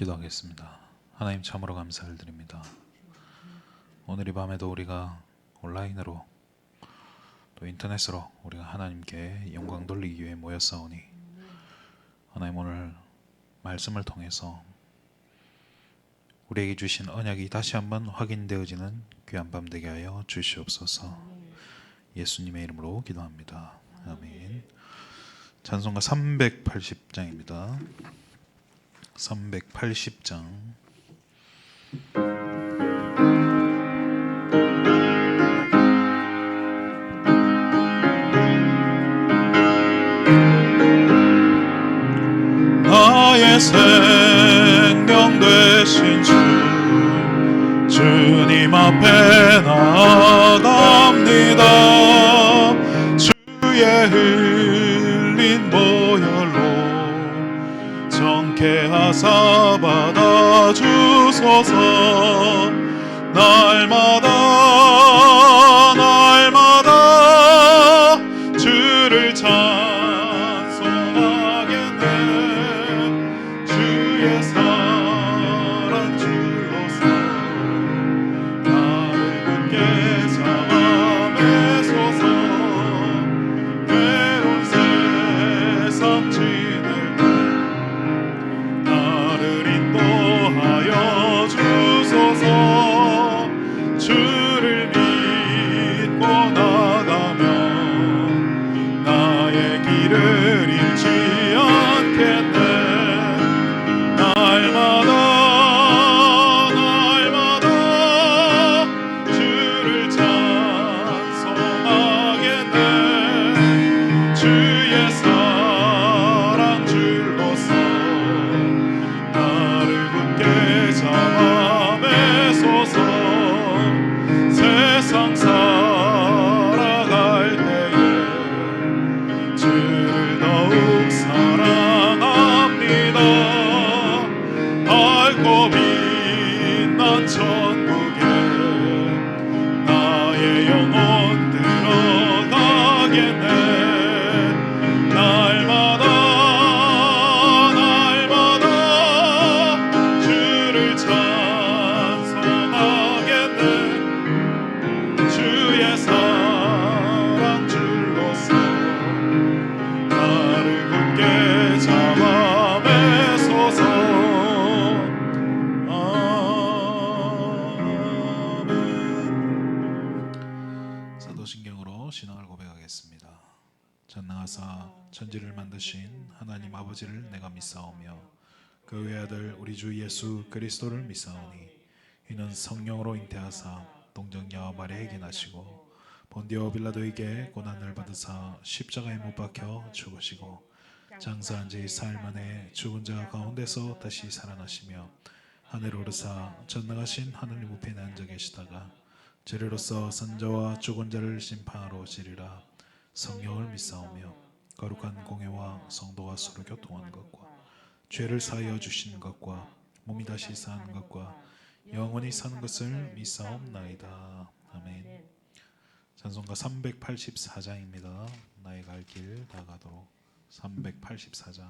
기도하겠습니다. 하나님 참으로 감사를 드립니다. 오늘 이 밤에도 우리가 온라인으로 또 인터넷으로 우리가 하나님께 영광 돌리기 위해 모였사오니 하나님 오늘 말씀을 통해서 우리에게 주신 언약이 다시 한번 확인되어지는 귀한 밤 되게 하여 주시옵소서. 예수님의 이름으로 기도합니다. 아멘. 찬송가 380장입니다. 380장. 나의 생명 되신 주님 앞에 나아갑니다. 주의 흘린 보혈로 정케 하사 받아주소서. 날마다 주를 찬송하겠네. 주의 사랑 줄로서 나를 굳게 잡아 매소서. 외로운 세상 지낼 때 나를 인도하여 주소서. 주를 믿고 나가면 나의 길을 잃지 않겠네. 날마다 주를 찬송하겠네. 주의 사랑 줄로서 나를 굳게 잡아 매소서. 세상 살아갈 때에 주를 더욱 사랑합니다. 밝고 빛난 천국에 나의 영혼 들어가겠네. 날마다 주를 찬송하겠네. 주의 사랑 줄로서 나를 굳게 잡아 매소서. 아멘. 사도신경으로 신앙을 고백하겠습니다. 전능하사 천지를 만드신 하나님 아버지를 내가 믿사오며 그 외아들 우리 주 예수 그리스도를 믿사오니 이는 성령으로 잉태하사 동정녀 마리아에게 나시고 본디오 빌라도에게 고난을 받으사 십자가에 못 박혀 죽으시고 장사한 지 사흘 만에 죽은 자 가운데서 다시 살아나시며 하늘에 오르사 전능하신 하늘님 우편에 앉아 계시다가 죄로서 선자와 죽은 자를 심판하러 오시리라. 성령을 믿사오며 거룩한 공회와 성도가 서로 교통하는 것과 죄를 사하여 주시는 것과 몸이 다시 사는 것과 영원히 사는 것을 믿사옵나이다. 아멘. 찬송가 384장입니다. 나의 갈 길 다가도록. 384장.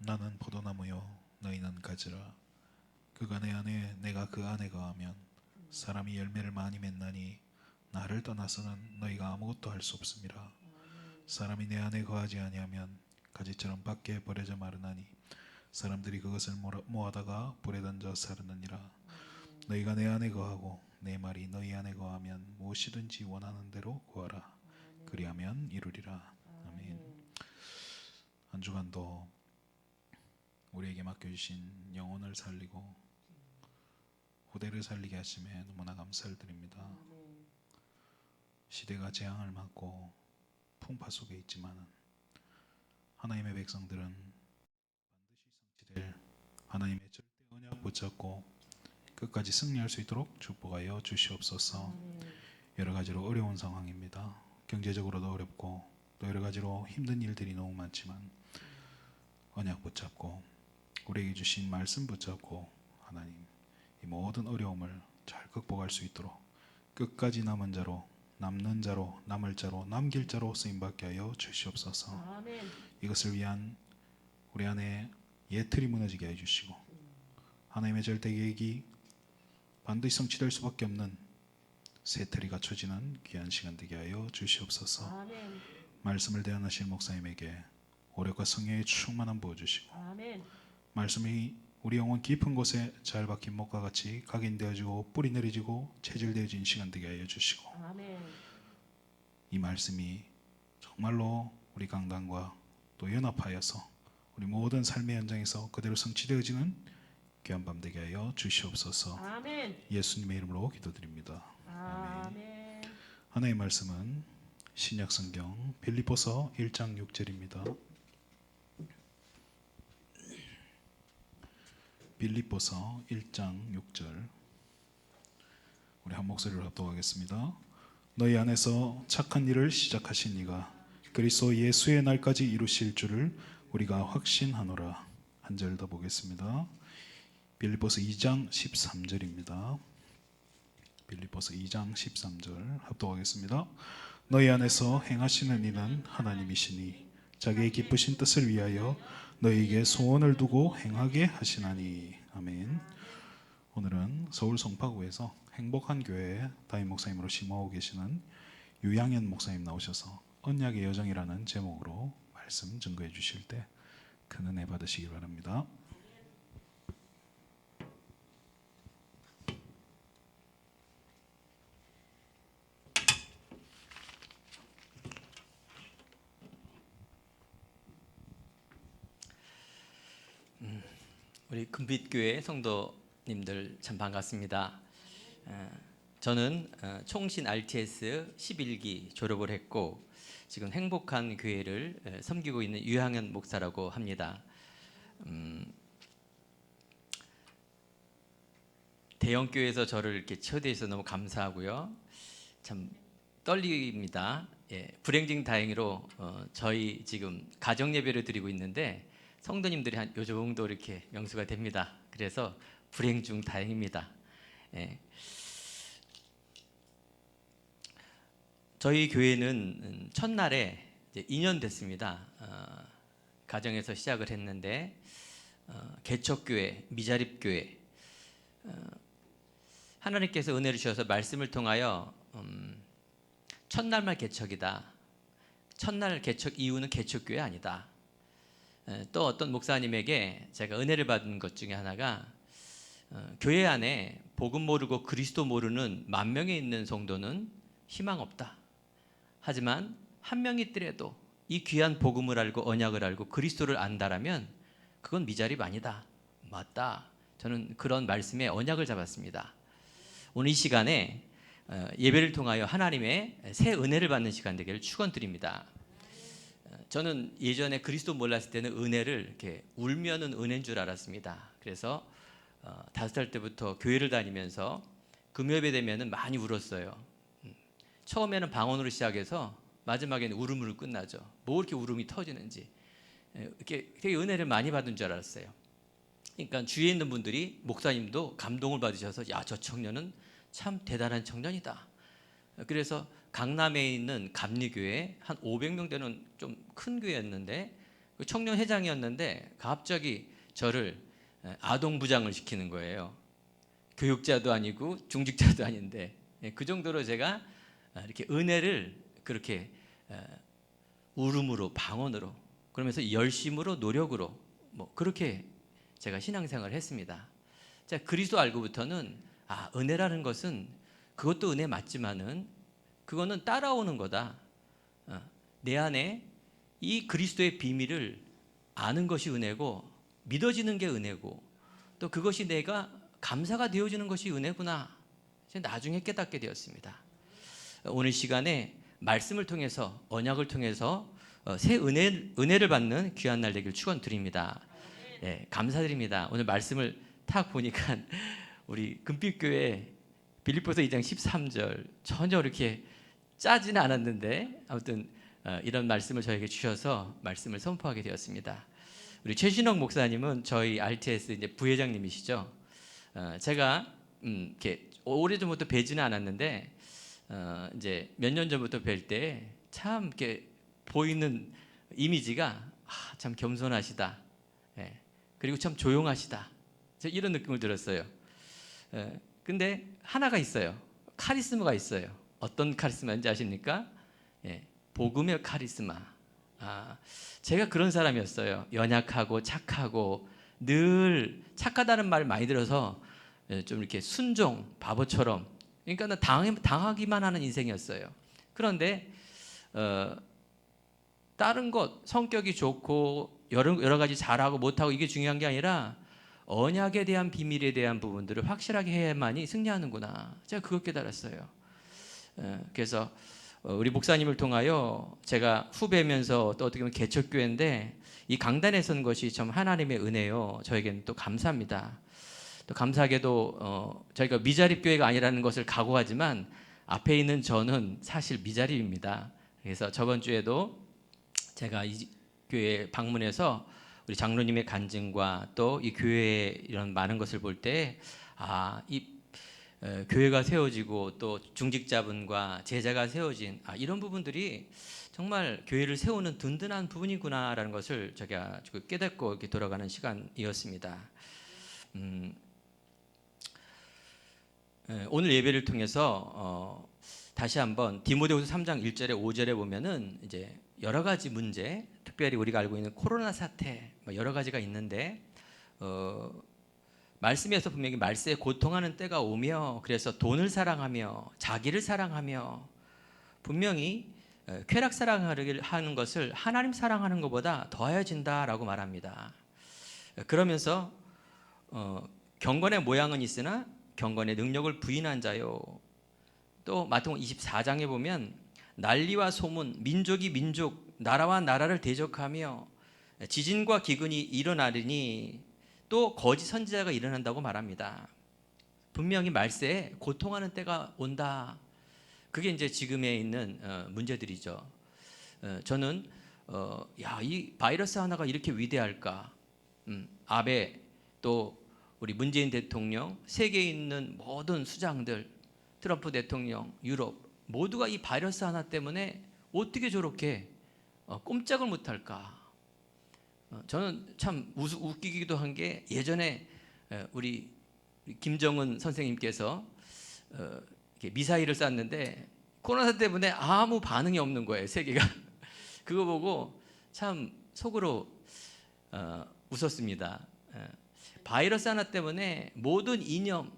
나는 포도나무요 너희는 가지라. 그가 내 안에 내가 그 안에 거하면 사람이 열매를 많이 맺나니 나를 떠나서는 너희가 아무것도 할 수 없음이라. 사람이 내 안에 거하지 아니하면 가지처럼 밖에 버려져 마르나니 사람들이 그것을 모아다가 불에 던져 사르느니라. 너희가 내 안에 거하고 내 말이 너희 안에 거하면 무엇이든지 원하는 대로 구하라. 그리하면 이루리라. 아멘. 한 주간도 우리에게 맡겨주신 영혼을 살리고 후대를 살리게 하심에 너무나 감사를 드립니다. 시대가 재앙을 맞고 풍파 속에 있지만 하나님의 백성들은 반드시 성취될 하나님의 절대 언약 붙잡고 끝까지 승리할 수 있도록 축복하여 주시옵소서. 여러 가지로 어려운 상황입니다. 경제적으로도 어렵고 또 여러 가지로 힘든 일들이 너무 많지만 언약 붙잡고 우리에게 주신 말씀 붙잡고 하나님 이 모든 어려움을 잘 극복할 수 있도록 끝까지 남은 자로 남는 자로 남을 자로 남길 자로 쓰임받게 하여 주시옵소서. 아멘. 이것을 위한 우리 안에 예틀이 무너지게 해주시고 하나님의 절대 계획이 반드시 성취될 수밖에 없는 새 틀이 갖춰지는 귀한 시간 되게 하여 주시옵소서. 아멘. 말씀을 대안하실 목사님에게 오력과 성령의 충만함 부어주시고 아멘. 말씀이 우리 영혼 깊은 곳에 잘 박힌 목과 같이 각인되어지고 뿌리 내려지고 체질되어진 시간 되게 하여 주시고 아멘. 이 말씀이 정말로 우리 강단과 또 연합하여서 우리 모든 삶의 현장에서 그대로 성취되어지는 귀한 밤 되게 하여 주시옵소서. 아멘. 예수님의 이름으로 기도드립니다. 아멘. 하나님의 말씀은 신약 성경 빌립보서 1장 6절입니다. 빌립보서 1장 6절 우리 한 목소리로 합독하겠습니다. 너희 안에서 착한 일을 시작하신 이가 그리스도 예수의 날까지 이루실 줄을 우리가 확신하노라. 한 절 더 보겠습니다. 빌립보서 2장 13절입니다. 빌립보서 2장 13절 합독하겠습니다. 너희 안에서 행하시는 이는 하나님이시니 자기의 기쁘신 뜻을 위하여 너희에게 소원을 두고 행하게 하시나니. 아멘. 오늘은 서울 송파구에서 행복한 교회에 담임 목사님으로 심호하고 계시는 유양현 목사님 나오셔서 언약의 여정이라는 제목으로 말씀 증거해 주실 때 큰 은혜 받으시기 바랍니다. 우리 금빛교회 성도님들 참 반갑습니다. 저는 총신 RTS 11기 졸업을 했고 지금 행복한 교회를 섬기고 있는 유향현 목사라고 합니다. 대형교회에서 저를 이렇게 초대해서 너무 감사하고요. 참 떨립니다. 예, 불행중 다행으로 저희 지금 가정 예배를 드리고 있는데 성도님들이 한 요 정도 이렇게 명수가 됩니다. 그래서 불행중 다행입니다. 예. 저희 교회는 첫날에 이제 2년 됐습니다. 가정에서 시작을 했는데 개척교회, 미자립교회 하나님께서 은혜를 주셔서 말씀을 통하여 첫날만 개척이다. 첫날 개척 이후는 개척교회 아니다. 또 어떤 목사님에게 제가 은혜를 받은 것 중에 하나가 교회 안에 복음 모르고 그리스도 모르는 10,000명에 있는 성도는 희망 없다. 하지만 한 명 있더라도 이 귀한 복음을 알고 언약을 알고 그리스도를 안다라면 그건 미자립 아니다. 맞다. 저는 그런 말씀에 언약을 잡았습니다. 오늘 이 시간에 예배를 통하여 하나님의 새 은혜를 받는 시간 되기를 축원드립니다. 저는 예전에 그리스도 몰랐을 때는 은혜를 이렇게 울면은 은혜인 줄 알았습니다. 그래서 5살 때부터 교회를 다니면서 금요일에 되면은 많이 울었어요. 처음에는 방언으로 시작해서 마지막에는 울음으로 끝나죠. 뭐 이렇게 울음이 터지는지 이렇게 되게 은혜를 많이 받은 줄 알았어요. 그러니까 주위에 있는 분들이 목사님도 감동을 받으셔서 야, 저 청년은 참 대단한 청년이다. 그래서 강남에 있는 감리교회 한 500명 되는 좀 큰 교회였는데 청년 회장이었는데 갑자기 저를 아동부장을 시키는 거예요. 교육자도 아니고 중직자도 아닌데 그 정도로 제가 이렇게 은혜를 그렇게 울음으로 방언으로 그러면서 열심으로 노력으로 뭐 그렇게 제가 신앙생활을 했습니다. 자, 그리스도 알고부터는 은혜라는 것은 그것도 은혜 맞지만은 그거는 따라오는 거다. 내 안에 이 그리스도의 비밀을 아는 것이 은혜고 믿어지는 게 은혜고 또 그것이 내가 감사가 되어지는 것이 은혜구나. 나중에 깨닫게 되었습니다. 오늘 시간에 말씀을 통해서 언약을 통해서 새 은혜를 받는 귀한 날 되길 축원드립니다. 네, 감사드립니다. 오늘 말씀을 딱 보니까 우리 금빛교회 빌립보서 2장 13절 전혀 이렇게 짜지는 않았는데 아무튼 이런 말씀을 저에게 주셔서 말씀을 선포하게 되었습니다. 우리 최신옥 목사님은 저희 RTS 이제 부회장님이시죠. 제가 이렇게 오래전부터 뵈지는 않았는데 이제 몇 년 전부터 뵐 때 참 이렇게 보이는 이미지가 참 겸손하시다. 예, 그리고 참 조용하시다. 이런 느낌을 들었어요. 근데 하나가 있어요. 카리스마가 있어요. 어떤 카리스마인지 아십니까? 예, 복음의 카리스마. 제가 그런 사람이었어요. 연약하고 착하고 늘 착하다는 말을 많이 들어서 좀 이렇게 순종, 바보처럼. 그러니까 당하기만 하는 인생이었어요. 그런데 다른 것, 성격이 좋고 여러 가지 잘하고 못하고 이게 중요한 게 아니라 언약에 대한 비밀에 대한 부분들을 확실하게 해야만이 승리하는구나. 제가 그걸 깨달았어요. 그래서 우리 목사님을 통하여 제가 후배면서 또 어떻게 보면 개척교회인데 이 강단에 선 것이 참 하나님의 은혜요. 저에게는 또 감사합니다. 또 감사하게도 저희가 미자립 교회가 아니라는 것을 각오하지만 앞에 있는 저는 사실 미자립입니다. 그래서 저번 주에도 제가 이 교회에 방문해서 우리 장로님의 간증과 또 이 교회의 이런 많은 것을 볼 때 이 교회가 세워지고 또 중직자분과 제자가 세워진 이런 부분들이 정말 교회를 세우는 든든한 부분이구나라는 것을 제가 깨닫고 이렇게 돌아가는 시간이었습니다. 오늘 예배를 통해서 다시 한번 디모데후서 3장 1절에 5절에 보면은 이제 여러 가지 문제, 특별히 우리가 알고 있는 코로나 사태 여러 가지가 있는데 말씀에서 분명히 말세에 고통하는 때가 오며 그래서 돈을 사랑하며 자기를 사랑하며 분명히 쾌락 사랑하는 것을 하나님 사랑하는 것보다 더하여진다라고 말합니다. 그러면서 경건의 모양은 있으나 경건의 능력을 부인한 자요. 또 마태복음 24장에 보면 난리와 소문, 민족이 민족, 나라와 나라를 대적하며 지진과 기근이 일어나리니 또 거짓 선지자가 일어난다고 말합니다. 분명히 말세에 고통하는 때가 온다. 그게 이제 지금에 있는 문제들이죠. 저는 이 바이러스 하나가 이렇게 위대할까? 아베 또 우리 문재인 대통령, 세계에 있는 모든 수장들, 트럼프 대통령, 유럽 모두가 이 바이러스 하나 때문에 어떻게 저렇게 꼼짝을 못할까? 저는 참 웃기기도 한 게 예전에 우리 김정은 선생님께서 미사일을 쐈는데 코로나 때문에 아무 반응이 없는 거예요, 세계가. 그거 보고 참 속으로 웃었습니다. 바이러스 하나 때문에 모든 이념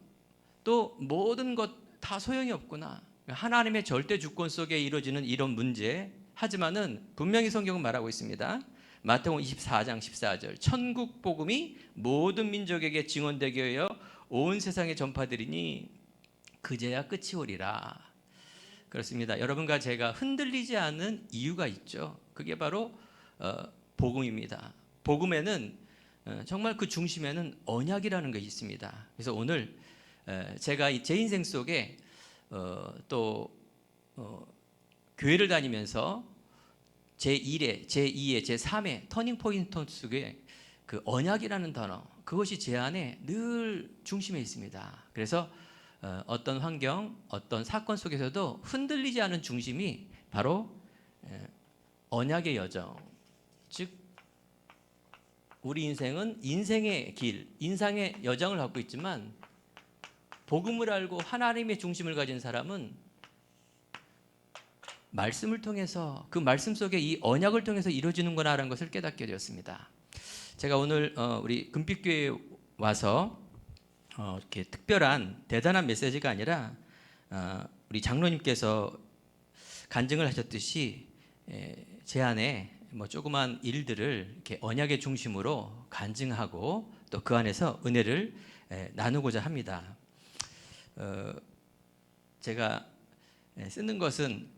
또 모든 것 다 소용이 없구나. 하나님의 절대 주권 속에 이루어지는 이런 문제. 하지만은 분명히 성경은 말하고 있습니다. 마태복음 24장 14절 천국 복음이 모든 민족에게 증언되게 하여 온 세상에 전파되리니 그제야 끝이 오리라. 그렇습니다. 여러분과 제가 흔들리지 않는 이유가 있죠. 그게 바로 복음입니다. 복음에는 정말 그 중심에는 언약이라는 것이 있습니다. 그래서 오늘 제가 제 인생 속에 또 교회를 다니면서 제1회, 제2회, 제3회 터닝 포인트 속에 그 언약이라는 단어 그것이 제 안에 늘 중심에 있습니다. 그래서 어떤 환경, 어떤 사건 속에서도 흔들리지 않은 중심이 바로 언약의 여정, 즉 우리 인생은 인생의 길, 인생의 여정을 갖고 있지만 복음을 알고 하나님의 중심을 가진 사람은 말씀을 통해서 그 말씀 속에 이 언약을 통해서 이루어지는구나라는 것을 깨닫게 되었습니다. 제가 오늘 우리 금빛교회에 와서 이렇게 특별한 대단한 메시지가 아니라 우리 장로님께서 간증을 하셨듯이 제 안에 뭐 조그만 일들을 이렇게 언약의 중심으로 간증하고 또 그 안에서 은혜를 나누고자 합니다. 제가 쓰는 것은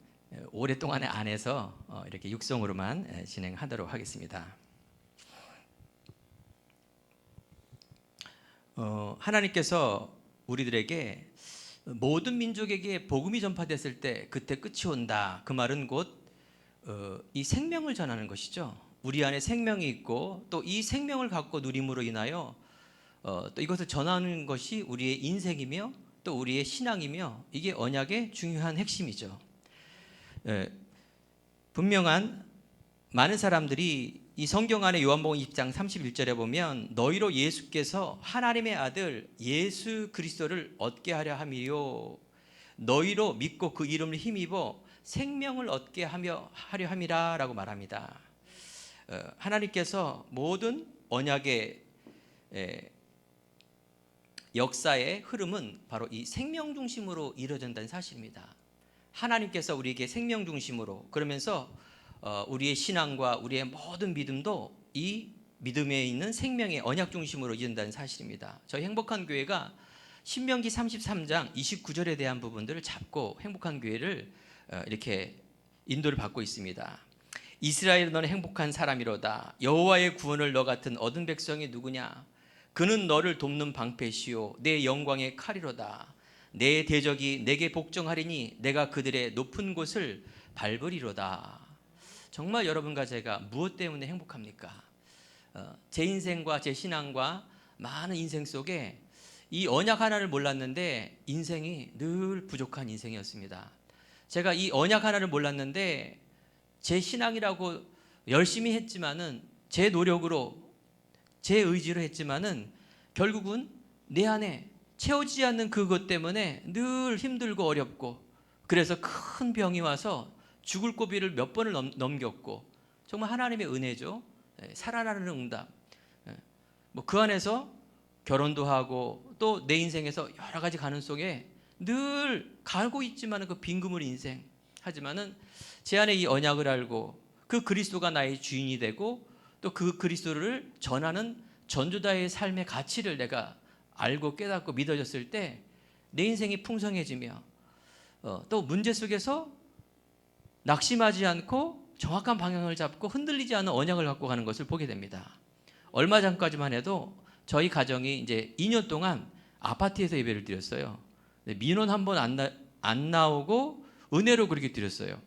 오랫동안의 안에서 이렇게 육성으로만 진행하도록 하겠습니다. 하나님께서 우리들에게 모든 민족에게 복음이 전파됐을 때 그때 끝이 온다. 그 말은 곧 이 생명을 전하는 것이죠. 우리 안에 생명이 있고 또 이 생명을 갖고 누림으로 인하여 또 이것을 전하는 것이 우리의 인생이며 또 우리의 신앙이며 이게 언약의 중요한 핵심이죠. 분명한 많은 사람들이 이 성경 안에 요한복음 20장 31절에 보면 너희로 예수께서 하나님의 아들 예수 그리스도를 얻게 하려 함이요 너희로 믿고 그 이름을 힘입어 생명을 얻게 하려 함이라라고 말합니다. 하나님께서 모든 언약의 역사의 흐름은 바로 이 생명 중심으로 이루어진다는 사실입니다. 하나님께서 우리에게 생명 중심으로 그러면서 우리의 신앙과 우리의 모든 믿음도 이 믿음에 있는 생명의 언약 중심으로 이룬다는 사실입니다. 저희 행복한 교회가 신명기 33장 29절에 대한 부분들을 잡고 행복한 교회를 이렇게 인도를 받고 있습니다. 이스라엘 너는 행복한 사람이로다. 여호와의 구원을 너 같은 얻은 백성이 누구냐? 그는 너를 돕는 방패시요 내 영광의 칼이로다. 내 대적이 내게 복종하리니 내가 그들의 높은 곳을 밟으리로다. 정말 여러분과 제가 무엇 때문에 행복합니까? 제 인생과 제 신앙과 많은 인생 속에 이 언약 하나를 몰랐는데 인생이 늘 부족한 인생이었습니다. 제가 이 언약 하나를 몰랐는데 제 신앙이라고 열심히 했지만은 제 노력으로 제 의지로 했지만은 결국은 내 안에 채워지지 않는 그것 때문에 늘 힘들고 어렵고 그래서 큰 병이 와서 죽을 고비를 몇 번을 넘겼고 정말 하나님의 은혜죠. 살아나는 응답. 뭐 그 안에서 결혼도 하고 또 내 인생에서 여러 가지 가는 속에 늘 가고 있지만은 그 빈그물 인생. 하지만은 제 안에 이 언약을 알고 그 그리스도가 나의 주인이 되고 또 그 그리스도를 전하는 전도자의 삶의 가치를 내가 알고 깨닫고 믿어졌을 때 내 인생이 풍성해지며 또 문제 속에서 낙심하지 않고 정확한 방향을 잡고 흔들리지 않은 언약을 갖고 가는 것을 보게 됩니다. 얼마 전까지만 해도 저희 가정이 이제 2년 동안 아파트에서 예배를 드렸어요. 민원 한 번 안 나오고 은혜로 그렇게 드렸어요.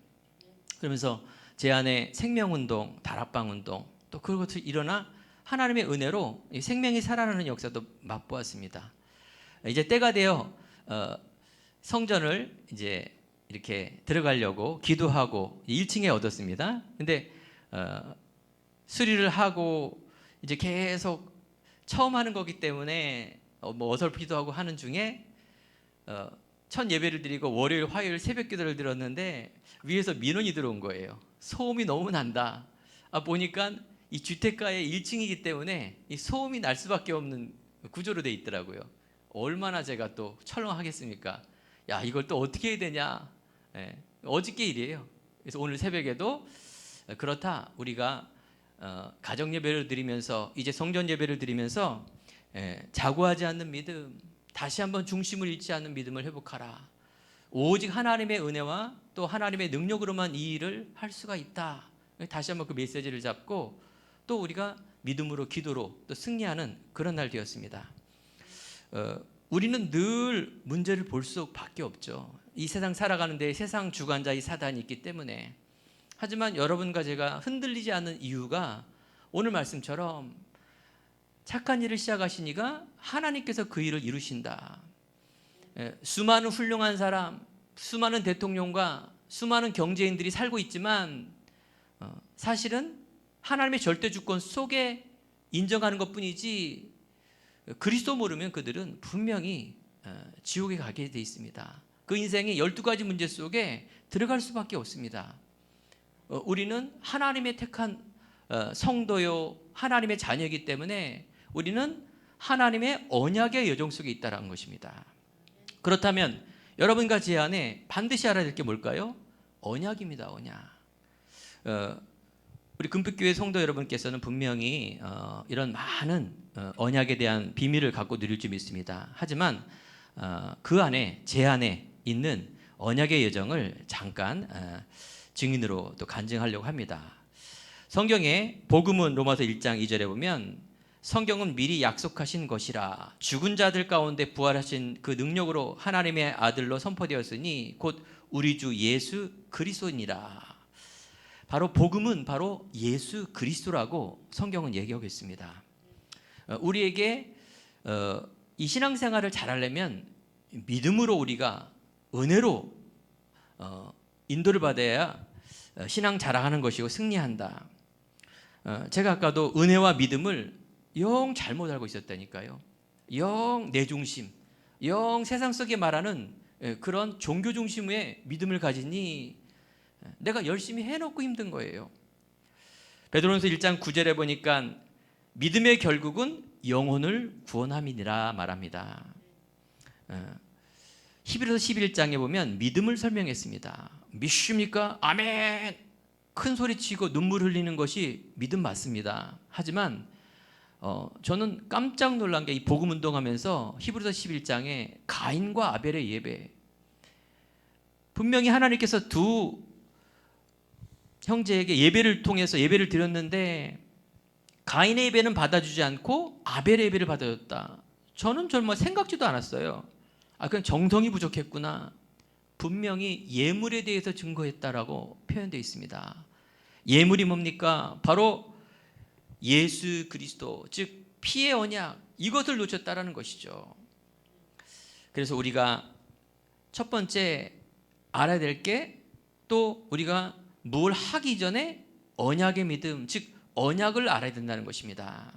그러면서 제 안에 생명운동, 다락방운동 또 그것이 일어나 하나님의 은혜로 생명이 살아나는 역사도 맛보았습니다. 이제 때가 되어 성전을 이제 이렇게 들어가려고 기도하고 1층에 얻었습니다. 근데 수리를 하고 이제 계속 처음 하는 거기 때문에 뭐 어설프기도 하고 하는 중에 첫 예배를 드리고 월요일, 화요일 새벽 기도를 드렸는데 위에서 민원이 들어온 거예요. 소음이 너무 난다. 보니까 이 주택가의 1층이기 때문에 이 소음이 날 수밖에 없는 구조로 돼 있더라고요. 얼마나 제가 또 철렁하겠습니까? 야, 이걸 또 어떻게 해야 되냐? 어저께 일이에요. 그래서 오늘 새벽에도 그렇다. 우리가 가정 예배를 드리면서 이제 성전 예배를 드리면서 자고하지 않는 믿음, 다시 한번 중심을 잃지 않는 믿음을 회복하라. 오직 하나님의 은혜와 또 하나님의 능력으로만 이 일을 할 수가 있다. 다시 한번 그 메시지를 잡고 또 우리가 믿음으로 기도로 또 승리하는 그런 날 되었습니다. 우리는 늘 문제를 볼 수밖에 없죠. 이 세상 살아가는데 세상 주관자 이 사단이 있기 때문에. 하지만 여러분과 제가 흔들리지 않는 이유가 오늘 말씀처럼 착한 일을 시작하시니까 하나님께서 그 일을 이루신다. 수많은 훌륭한 사람, 수많은 대통령과 수많은 경제인들이 살고 있지만 사실은 하나님의 절대 주권 속에 인정하는 것뿐이지 그리스도 모르면 그들은 분명히 지옥에 가게 돼 있습니다. 그 인생의 12가지 문제 속에 들어갈 수밖에 없습니다. 우리는 하나님의 택한 성도요, 하나님의 자녀이기 때문에 우리는 하나님의 언약의 여정 속에 있다는 것입니다. 그렇다면 여러분과 제 안에 반드시 알아야 될 게 뭘까요? 언약입니다. 언약. 우리 금빛교회 성도 여러분께서는 분명히 이런 많은 언약에 대한 비밀을 갖고 누릴 줄 믿습니다. 하지만 그 안에, 제 안에 있는 언약의 여정을 잠깐 증인으로 또 간증하려고 합니다. 성경에 복음은 로마서 1장 2절에 보면 성경은 미리 약속하신 것이라 죽은 자들 가운데 부활하신 그 능력으로 하나님의 아들로 선포되었으니 곧 우리 주 예수 그리스도니라. 바로 복음은 바로 예수 그리스도라고 성경은 얘기하고 있습니다. 우리에게 이 신앙생활을 잘하려면 믿음으로 우리가 은혜로 인도를 받아야 신앙 자랑하는 것이고 승리한다. 제가 아까도 은혜와 믿음을 영 잘못 알고 있었다니까요. 영 내 중심, 영 세상 속에 말하는 그런 종교 중심의 믿음을 가지니 내가 열심히 해놓고 힘든 거예요. 베드로전서 1장 9절에 보니까 믿음의 결국은 영혼을 구원함이니라 말합니다. 히브리서 11장에 보면 믿음을 설명했습니다. 믿습니까? 아멘! 큰 소리치고 눈물 흘리는 것이 믿음 맞습니다. 하지만 저는 깜짝 놀란 게 이 복음 운동하면서 히브리서 11장에 가인과 아벨의 예배, 분명히 하나님께서 두 형제에게 예배를 통해서 예배를 드렸는데 가인의 예배는 받아주지 않고 아벨의 예배를 받아줬다. 저는 정말 생각지도 않았어요. 그냥 정성이 부족했구나. 분명히 예물에 대해서 증거했다라고 표현되어 있습니다. 예물이 뭡니까? 바로 예수 그리스도, 즉 피의 언약, 이것을 놓쳤다라는 것이죠. 그래서 우리가 첫 번째 알아야 될 게, 또 우리가 뭘 하기 전에 언약의 믿음, 즉 언약을 알아야 된다는 것입니다.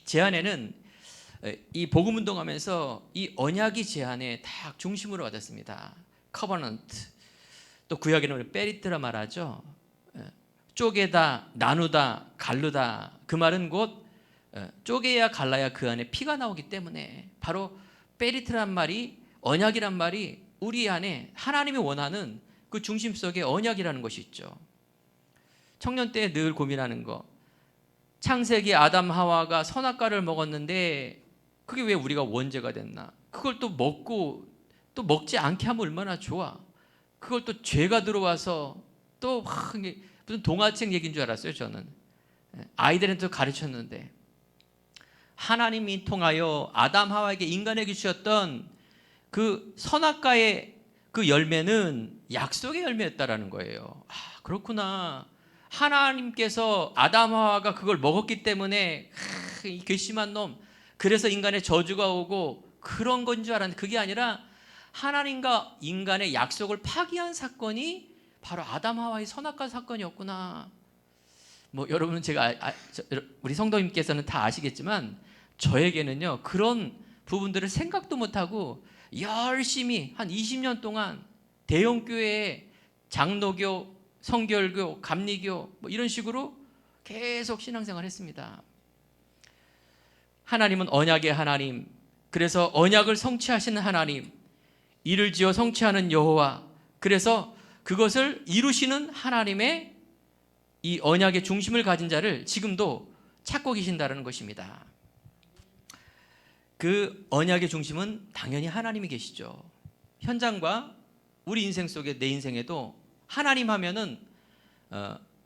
제 안에는 이 복음 운동하면서 이 언약이 제 안에 딱 중심으로 와닿습니다. 커버넌트, 또 구약에는 베리트라 말하죠. 쪼개다, 나누다, 갈르다. 그 말은 곧 쪼개야 갈라야 그 안에 피가 나오기 때문에 바로 베리트란 말이, 언약이란 말이 우리 안에 하나님이 원하는 그 중심 속에 언약이라는 것이 있죠. 청년 때 늘 고민하는 거, 창세기 아담 하와가 선악과를 먹었는데 그게 왜 우리가 원죄가 됐나? 그걸 또 먹고 또 먹지 않게 하면 얼마나 좋아. 그걸 또 죄가 들어와서 또 무슨 동화책 얘기인 줄 알았어요. 저는 아이들한테 가르쳤는데 하나님이 통하여 아담 하와에게 인간에게 주셨던 그 선악과의 그 열매는 약속의 열매였다라는 거예요. 그렇구나. 하나님께서 아담 하와가 그걸 먹었기 때문에 이 괘씸한 놈, 그래서 인간의 저주가 오고 그런 건 줄 알았는데 그게 아니라 하나님과 인간의 약속을 파기한 사건이 바로 아담 하와의 선악과 사건이었구나. 여러분은 우리 성도님께서는 다 아시겠지만 저에게는요 그런 부분들을 생각도 못하고 열심히 한 20년 동안 대형교회에 장로교, 성결교, 감리교 이런 식으로 계속 신앙생활을 했습니다. 하나님은 언약의 하나님, 그래서 언약을 성취하시는 하나님, 이를 지어 성취하는 여호와, 그래서 그것을 이루시는 하나님의 이 언약의 중심을 가진 자를 지금도 찾고 계신다는 것입니다. 그 언약의 중심은 당연히 하나님이 계시죠. 현장과 우리 인생 속에, 내 인생에도 하나님 하면은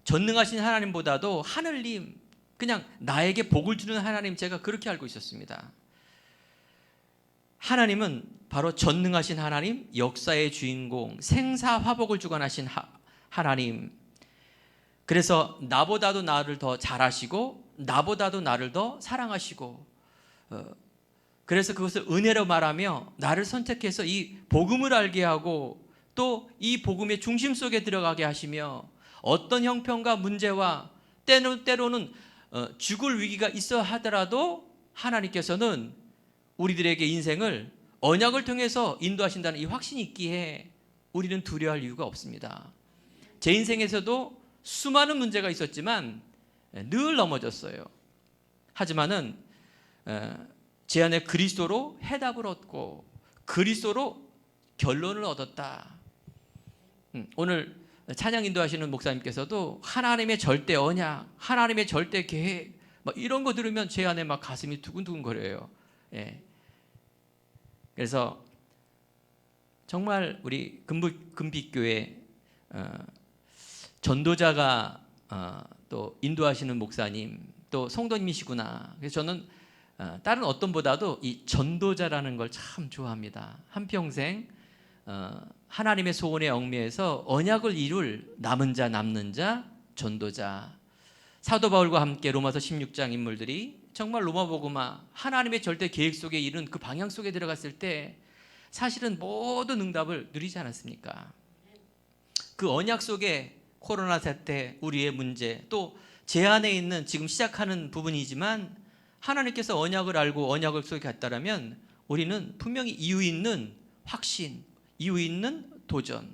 전능하신 하나님보다도 하늘님, 그냥 나에게 복을 주는 하나님, 제가 그렇게 알고 있었습니다. 하나님은 바로 전능하신 하나님, 역사의 주인공, 생사화복을 주관하신 하나님. 그래서 나보다도 나를 더 잘하시고 나보다도 나를 더 사랑하시고, 그래서 그것을 은혜로 말하며 나를 선택해서 이 복음을 알게 하고 또 이 복음의 중심 속에 들어가게 하시며 어떤 형편과 문제와 때로는 죽을 위기가 있어 하더라도 하나님께서는 우리들에게 인생을 언약을 통해서 인도하신다는 이 확신이 있기에 우리는 두려워할 이유가 없습니다. 제 인생에서도 수많은 문제가 있었지만 늘 넘어졌어요. 하지만은 제 안에 그리스도로 해답을 얻고 그리스도로 결론을 얻었다. 오늘 찬양 인도하시는 목사님께서도 하나님의 절대 언약, 하나님의 절대 계획 막 이런 거 들으면 제 안에 막 가슴이 두근두근거려요. 예. 그래서 정말 우리 금빛교회 전도자가 또 인도하시는 목사님 또 성도님이시구나. 그래서 저는 다른 어떤 보다도 이 전도자라는 걸 참 좋아합니다. 한평생 하나님의 소원에 얽매여서 언약을 이룰 남은 자 남는 자 전도자. 사도 바울과 함께 로마서 16장 인물들이 정말 로마복음화 하나님의 절대 계획 속에 이른 그 방향 속에 들어갔을 때 사실은 모든 응답을 누리지 않았습니까? 그 언약 속에 코로나 사태, 우리의 문제, 또 제 안에 있는 지금 시작하는 부분이지만 하나님께서 언약을 알고 언약을 속에 갔다라면 우리는 분명히 이유 있는 확신, 이유 있는 도전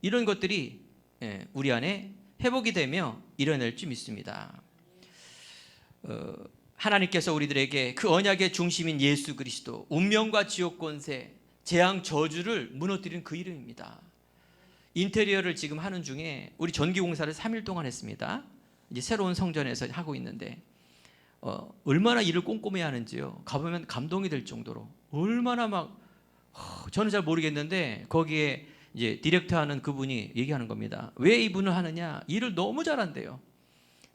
이런 것들이 우리 안에 회복이 되며 일어날 줄 믿습니다. 하나님께서 우리들에게 그 언약의 중심인 예수 그리스도, 운명과 지옥 권세, 재앙 저주를 무너뜨린 그 이름입니다. 인테리어를 지금 하는 중에 우리 전기공사를 3일 동안 했습니다. 이제 새로운 성전에서 하고 있는데 얼마나 일을 꼼꼼히 하는지요. 가보면 감동이 될 정도로 얼마나 막 저는 잘 모르겠는데 거기에 이제 디렉터하는 그분이 얘기하는 겁니다. 왜 이분을 하느냐? 일을 너무 잘한대요.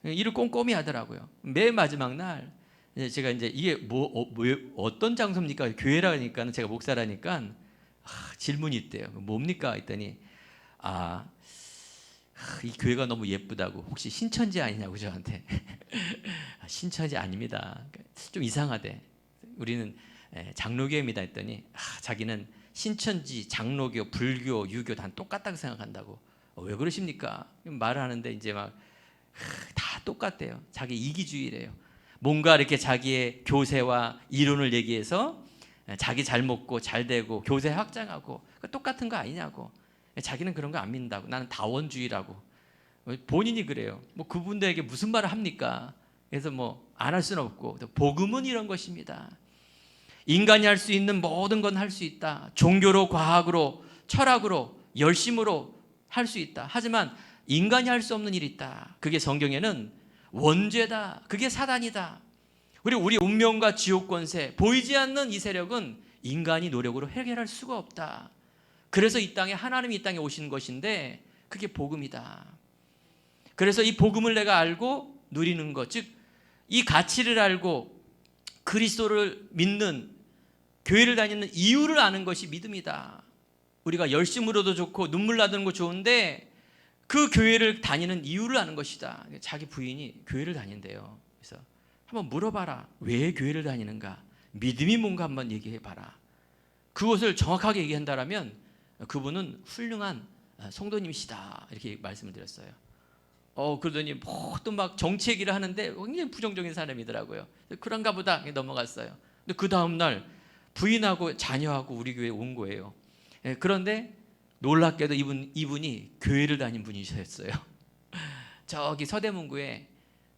일을 꼼꼼히 하더라고요. 맨 마지막 날 제가 이제 이게 어떤 장소입니까? 교회라니까 제가 목사라니까 질문이 있대요. 뭡니까? 했더니 이 교회가 너무 예쁘다고. 혹시 신천지 아니냐고 저한테. 신천지 아닙니다. 좀 이상하대. 우리는 장로교입니다 했더니 자기는 신천지, 장로교, 불교, 유교 다 똑같다고 생각한다고. 왜 그러십니까? 말을 하는데 이제 막 다 똑같대요. 자기 이기주의래요. 뭔가 이렇게 자기의 교세와 이론을 얘기해서 자기 잘 먹고 잘 되고 교세 확장하고 똑같은 거 아니냐고. 자기는 그런 거 안 믿는다고. 나는 다원주의라고. 본인이 그래요. 뭐 그분들에게 무슨 말을 합니까? 그래서 뭐 안 할 수는 없고. 복음은 이런 것입니다. 인간이 할 수 있는 모든 건 할 수 있다. 종교로, 과학으로, 철학으로, 열심으로 할 수 있다. 하지만 인간이 할 수 없는 일이 있다. 그게 성경에는 원죄다. 그게 사단이다. 그리고 우리 운명과 지옥 권세, 보이지 않는 이 세력은 인간이 노력으로 해결할 수가 없다. 그래서 이 땅에 하나님이 이 땅에 오신 것인데 그게 복음이다. 그래서 이 복음을 내가 알고 누리는 것, 즉 이 가치를 알고 그리스도를 믿는 교회를 다니는 이유를 아는 것이 믿음이다. 우리가 열심으로도 좋고 눈물 나는 거 좋은데 그 교회를 다니는 이유를 아는 것이다. 자기 부인이 교회를 다닌대요. 그래서 한번 물어봐라. 왜 교회를 다니는가? 믿음이 뭔가 한번 얘기해봐라. 그것을 정확하게 얘기한다면 그분은 훌륭한 성도님이시다. 이렇게 말씀을 드렸어요. 그러더니 모든 막 정치 얘기를 하는데 굉장히 부정적인 사람이더라고요. 그런가 보다 넘어갔어요. 근데 그 다음날 부인하고 자녀하고 우리 교회에 온 거예요. 그런데 놀랍게도 이분이 교회를 다닌 분이셨어요. 저기 서대문구에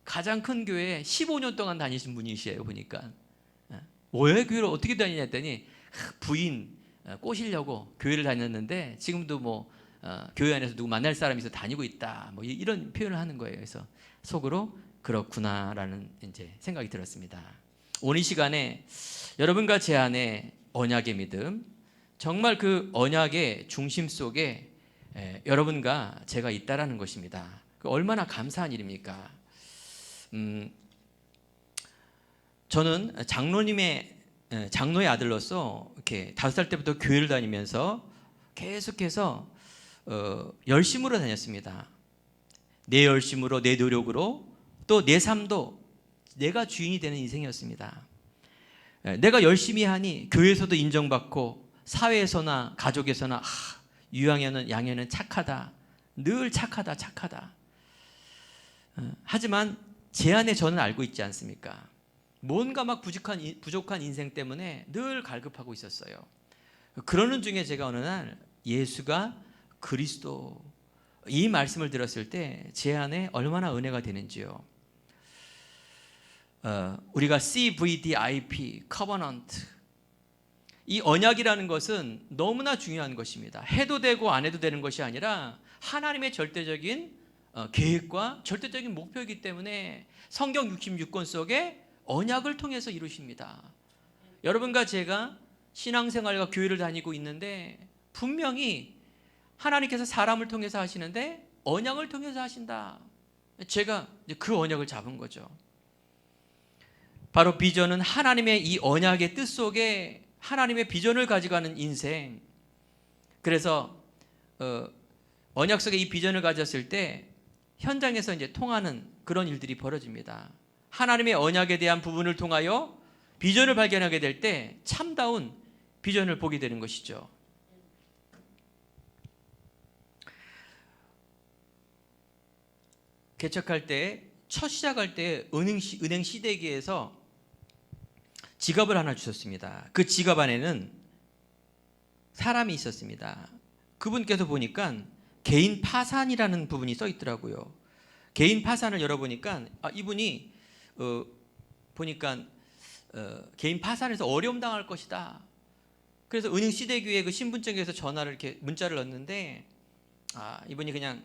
가장 큰 교회에 15년 동안 다니신 분이시에요. 보니까 왜 교회를 어떻게 다니냐 했더니 부인 꼬시려고 교회를 다녔는데 지금도 뭐 교회 안에서 누구 만날 사람이 있어 다니고 있다. 뭐 이런 표현을 하는 거예요. 그래서 속으로 그렇구나라는 이제 생각이 들었습니다. 오늘 이 시간에 여러분과 제 안에 언약의 믿음, 정말 그 언약의 중심 속에 여러분과 제가 있다라는 것입니다. 얼마나 감사한 일입니까? 저는 장로의 아들로서 이렇게 5살 때부터 교회를 다니면서 계속해서 열심으로 다녔습니다. 내 열심으로, 내 노력으로, 또 내 삶도 내가 주인이 되는 인생이었습니다. 내가 열심히 하니 교회에서도 인정받고 사회에서나 가족에서나 유양현은 양현은 착하다. 늘 착하다. 하지만 제 안에 저는 알고 있지 않습니까? 뭔가 막 부족한 인생 때문에 늘 갈급하고 있었어요. 그러는 중에 제가 어느 날 예수가 그리스도 이 말씀을 들었을 때 제 안에 얼마나 은혜가 되는지요. 우리가 CVDIP, Covenant, 이 언약이라는 것은 너무나 중요한 것입니다. 해도 되고 안 해도 되는 것이 아니라 하나님의 절대적인 계획과 절대적인 목표이기 때문에 성경 66권 속에 언약을 통해서 이루십니다. 여러분과 제가 신앙생활과 교회를 다니고 있는데 분명히 하나님께서 사람을 통해서 하시는데 언약을 통해서 하신다. 제가 그 언약을 잡은 거죠. 바로 비전은 하나님의 이 언약의 뜻 속에 하나님의 비전을 가져가는 인생. 그래서 언약 속에 이 비전을 가졌을 때 현장에서 이제 통하는 그런 일들이 벌어집니다. 하나님의 언약에 대한 부분을 통하여 비전을 발견하게 될 때 참다운 비전을 보게 되는 것이죠. 개척할 때 첫 시작할 때 은행 시대기에서 지갑을 하나 주셨습니다. 그 지갑 안에는 사람이 있었습니다. 그분께서 보니까 개인 파산이라는 부분이 써 있더라고요. 개인 파산을 열어보니까 이분이 보니까 개인 파산에서 어려움 당할 것이다. 그래서 은행 시대교회 그 신분증에서 전화를 이렇게 문자를 넣었는데 이분이 그냥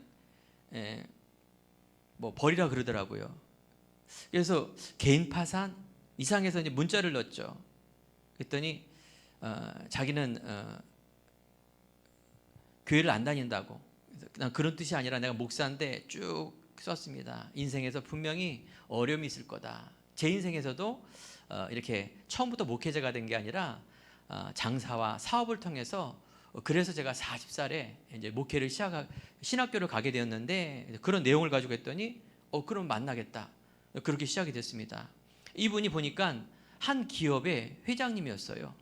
뭐 버리라 그러더라고요. 그래서 개인 파산 이상해서 이제 문자를 넣었죠. 그랬더니 자기는 교회를 안 다닌다고. 그래서 그런 뜻이 아니라 내가 목사인데 쭉 썼습니다. 인생에서 분명히 어려움이 있을 거다. 제 인생에서도 이렇게 처음부터 목회자가 된 게 아니라 장사와 사업을 통해서 그래서 제가 40살에 이제 목회를 신학교를 가게 되었는데 그런 내용을 가지고 했더니 그럼 만나겠다. 그렇게 시작이 됐습니다. 이분이 보니까 한 기업의 회장님이었어요.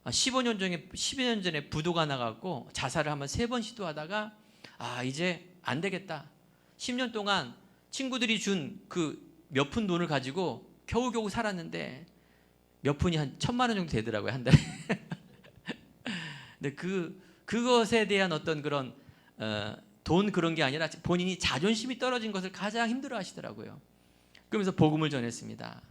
12년 전에 부도가 나갖고 자살을 한번 3번 시도하다가 이제 안 되겠다. 10년 동안 친구들이 준 그 몇 푼 돈을 가지고 겨우겨우 살았는데 몇 푼이 한 1,000만 원 정도 되더라고요, 한 달에. 근데 그것에 대한 어떤 그런 돈 그런 게 아니라 본인이 자존심이 떨어진 것을 가장 힘들어 하시더라고요. 그러면서 복음을 전했습니다.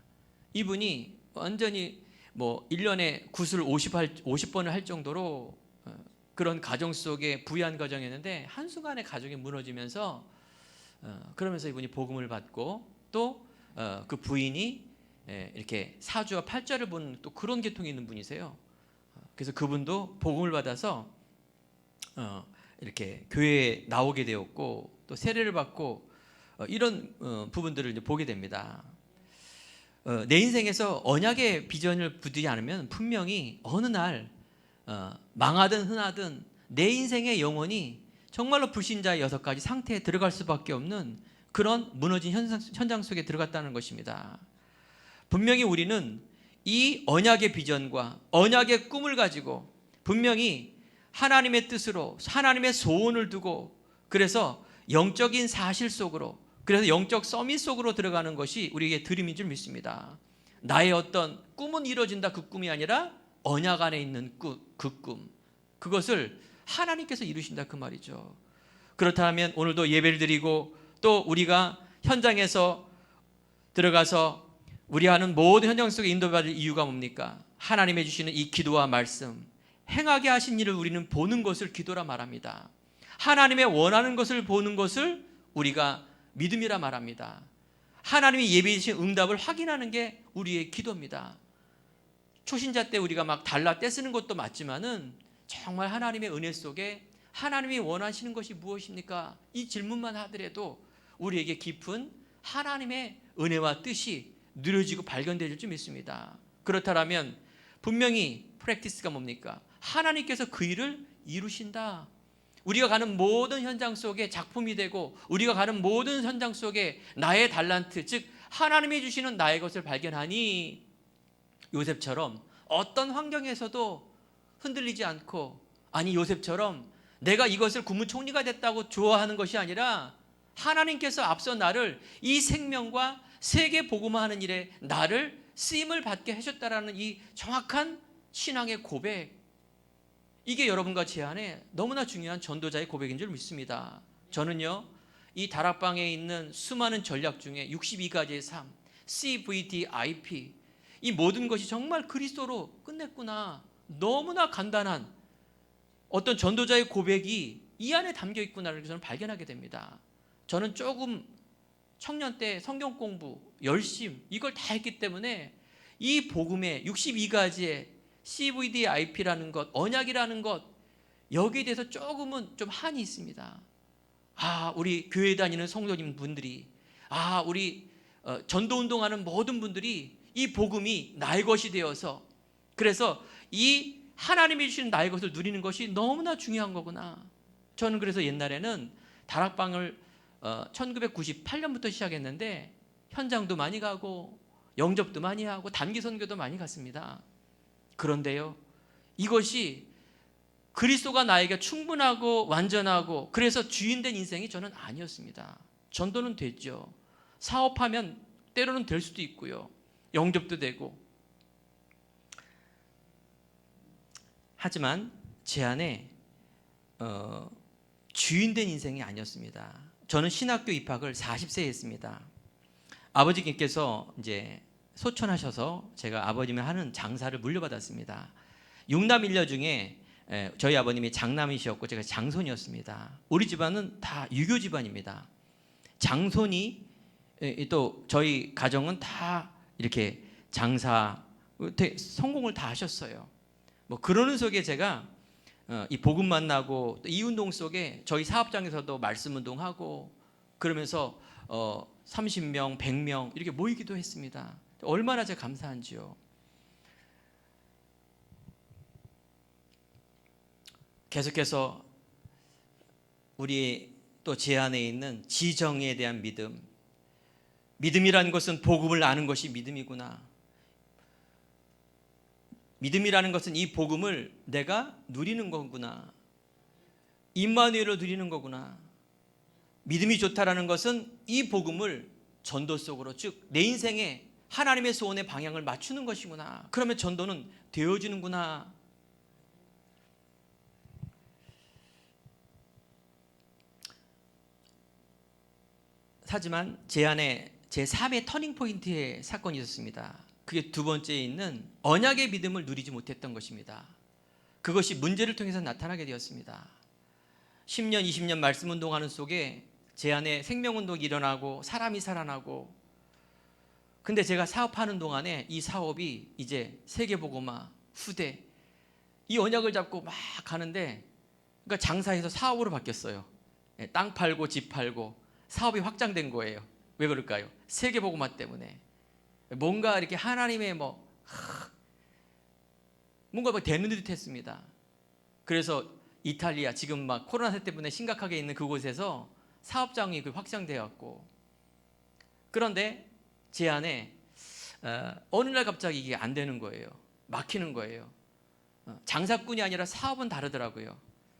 이분이 완전히 뭐 1년에 굿을 50번을 할 정도로 그런 가정 속에 부유한 가정이었는데 한순간에 가정이 무너지면서 그러면서 이분이 복음을 받고 또 그 부인이 이렇게 사주와 팔자를 보는 또 그런 계통이 있는 분이세요. 그래서 그분도 복음을 받아서 이렇게 교회에 나오게 되었고 또 세례를 받고 이런 부분들을 이제 보게 됩니다. 내 인생에서 언약의 비전을 붙이지 않으면 분명히 어느 날 망하든 흔하든 내 인생의 영혼이 정말로 불신자의 6가지 상태에 들어갈 수밖에 없는 그런 무너진 현장 속에 들어갔다는 것입니다. 분명히 우리는 이 언약의 비전과 언약의 꿈을 가지고 분명히 하나님의 뜻으로 하나님의 소원을 두고 그래서 영적인 사실 속으로 그래서 영적 서밋 속으로 들어가는 것이 우리에게 드림인 줄 믿습니다. 나의 어떤 꿈은 이루어진다 그 꿈이 아니라 언약 안에 있는 그 꿈 그것을 하나님께서 이루신다 그 말이죠. 그렇다면 오늘도 예배를 드리고 또 우리가 현장에서 들어가서 우리 하는 모든 현장 속에 인도받을 이유가 뭡니까? 하나님의 주시는 이 기도와 말씀 행하게 하신 일을 우리는 보는 것을 기도라 말합니다. 하나님의 원하는 것을 보는 것을 우리가 믿음이라 말합니다. 하나님이 예비해 주신 응답을 확인하는 게 우리의 기도입니다. 초신자 때 우리가 막 달라 떼쓰는 것도 맞지만은 정말 하나님의 은혜 속에 하나님이 원하시는 것이 무엇입니까? 이 질문만 하더라도 우리에게 깊은 하나님의 은혜와 뜻이 누려지고 발견될 줄 믿습니다. 그렇다면 분명히 프랙티스가 뭡니까? 하나님께서 그 일을 이루신다. 우리가 가는 모든 현장 속에 작품이 되고 우리가 가는 모든 현장 속에 나의 달란트 즉 하나님이 주시는 나의 것을 발견하니 요셉처럼 어떤 환경에서도 흔들리지 않고 아니 요셉처럼 내가 이것을 국무총리가 됐다고 좋아하는 것이 아니라 하나님께서 앞서 나를 이 생명과 세계 복음화하는 일에 나를 쓰임을 받게 하셨다라는 이 정확한 신앙의 고백, 이게 여러분과 제 안에 너무나 중요한 전도자의 고백인 줄 믿습니다. 저는요, 이 다락방에 있는 수많은 전략 중에 62가지의 삶, CVDIP, 이 모든 것이 정말 그리스도로 끝냈구나, 너무나 간단한 어떤 전도자의 고백이 이 안에 담겨 있구나를 저는 발견하게 됩니다. 저는 조금 청년 때 성경 공부, 열심, 이걸 다 했기 때문에 이 복음의 62가지의 CVDIP라는 것, 언약이라는 것, 여기에 대해서 조금은 좀 한이 있습니다. 우리 교회 다니는 성도님 분들이, 우리 전도운동하는 모든 분들이 이 복음이 나의 것이 되어서, 그래서 이 하나님이 주시는 나의 것을 누리는 것이 너무나 중요한 거구나. 저는 그래서 옛날에는 다락방을 1998년부터 시작했는데 현장도 많이 가고 영접도 많이 하고 단기 선교도 많이 갔습니다. 그런데요, 이것이 그리스도가 나에게 충분하고 완전하고 그래서 주인된 인생이 저는 아니었습니다. 전도는 됐죠. 사업하면 때로는 될 수도 있고요, 영접도 되고. 하지만 제 안에 주인된 인생이 아니었습니다. 저는 신학교 입학을 40세에 했습니다. 아버지께서 이제 소천하셔서 제가 아버님이 하는 장사를 물려받았습니다. 6남 1녀 중에 저희 아버님이 장남이셨고 제가 장손이었습니다. 우리 집안은 다 유교 집안입니다. 장손이 또 저희 가정은 다 이렇게 장사 성공을 다 하셨어요. 뭐 그러는 속에 제가 이 복음 만나고 이 운동 속에 저희 사업장에서도 말씀 운동하고 그러면서 30명, 100명 이렇게 모이기도 했습니다. 얼마나 제가 감사한지요. 계속해서 우리 또 제 안에 있는 지정에 대한 믿음, 믿음이라는 것은 복음을 아는 것이 믿음이구나. 믿음이라는 것은 이 복음을 내가 누리는 거구나. 임마누엘로 누리는 거구나. 믿음이 좋다라는 것은 이 복음을 전도 속으로, 즉 내 인생에 하나님의 소원의 방향을 맞추는 것이구나. 그러면 전도는 되어지는구나. 하지만 제 안에 제 삶의 터닝포인트의 사건이 있었습니다. 그게 두 번째에 있는 언약의 믿음을 누리지 못했던 것입니다. 그것이 문제를 통해서 나타나게 되었습니다. 10년, 20년 말씀 운동하는 속에 제 안에 생명운동이 일어나고 사람이 살아나고, 근데 제가 사업하는 동안에 이 사업이 이제 세계복음화, 후대, 이 언약을 잡고 막 가는데, 그러니까 장사해서 사업으로 바뀌었어요. 땅 팔고 집 팔고 사업이 확장된 거예요. 왜 그럴까요? 세계복음화 때문에. 뭔가 이렇게 하나님의 뭔가 되는 듯 했습니다. 그래서 이탈리아, 지금 막 코로나 때문에 심각하게 있는 그곳에서 사업장이 확장되었고, 그런데 제 안에 어느 날 갑자기 이게 안 되는 거예요. 막히는 거예요. 장사꾼이 아니라 사업은 다르더라고요.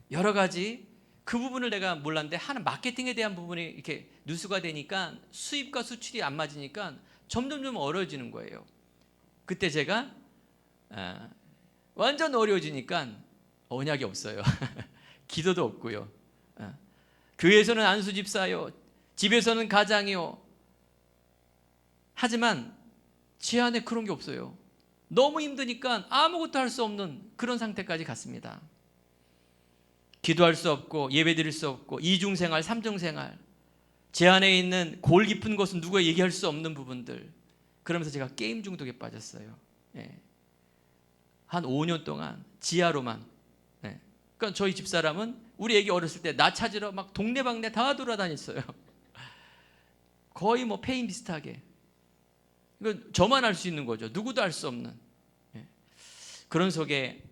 여러 가지 그 부분을 내가 몰랐는데 하나 마케팅에 대한 부분이 이렇게 누수가 되니까 수입과 수출이 안 맞으니까 점점 좀 어려워지는 거예요. 그때 제가 완전 어려워지니까 언약이 없어요. 기도도 없고요. 교회에서는 안수 집사요, 집에서는 가장이요. 하지만 제 안에 그런 게 없어요. 너무 힘드니까 아무것도 할 수 없는 그런 상태까지 갔습니다. 기도할 수 없고 예배 드릴 수 없고 이중생활, 삼중생활, 제 안에 있는 골 깊은 것은 누가 얘기할 수 없는 부분들. 그러면서 제가 게임 중독에 빠졌어요. 한 5년 동안 지하로만. 그러니까 저희 집사람은 우리 애기 어렸을 때 나 찾으러 막 동네방네 다 돌아다녔어요. 거의 뭐 폐인 비슷하게. 이건 저만 알 수 있는 거죠. 누구도 알 수 없는. 그런 속에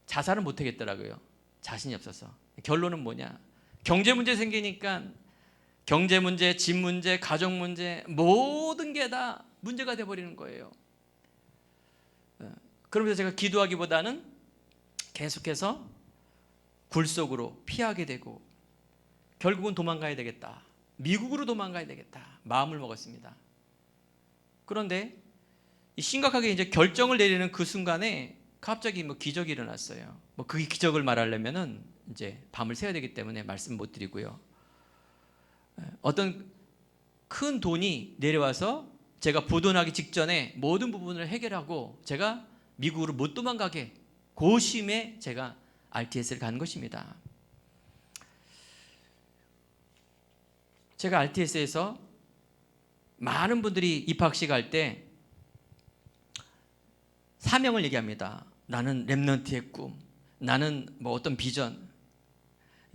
자살은 못 하겠더라고요. 자신이 없어서. 결론은 뭐냐? 경제 문제 생기니까 경제 문제, 집 문제, 가정 문제, 모든 게 다 문제가 돼버리는 거예요. 그러면서 제가 기도하기보다는 계속해서 굴 속으로 피하게 되고 결국은 도망가야 되겠다. 미국으로 도망가야 되겠다 마음을 먹었습니다. 그런데 심각하게 이제 결정을 내리는 그 순간에 갑자기 기적이 일어났어요. 그 기적을 말하려면은 이제 밤을 새야 되기 때문에 말씀 못 드리고요. 어떤 큰 돈이 내려와서 제가 보존하기 직전에 모든 부분을 해결하고 제가 미국으로 못 도망가게 고심에 제가 RTS를 간 것입니다. 제가 RTS에서 많은 분들이 입학식 할 때 사명을 얘기합니다. 나는 렘넌트의 꿈, 나는 어떤 비전,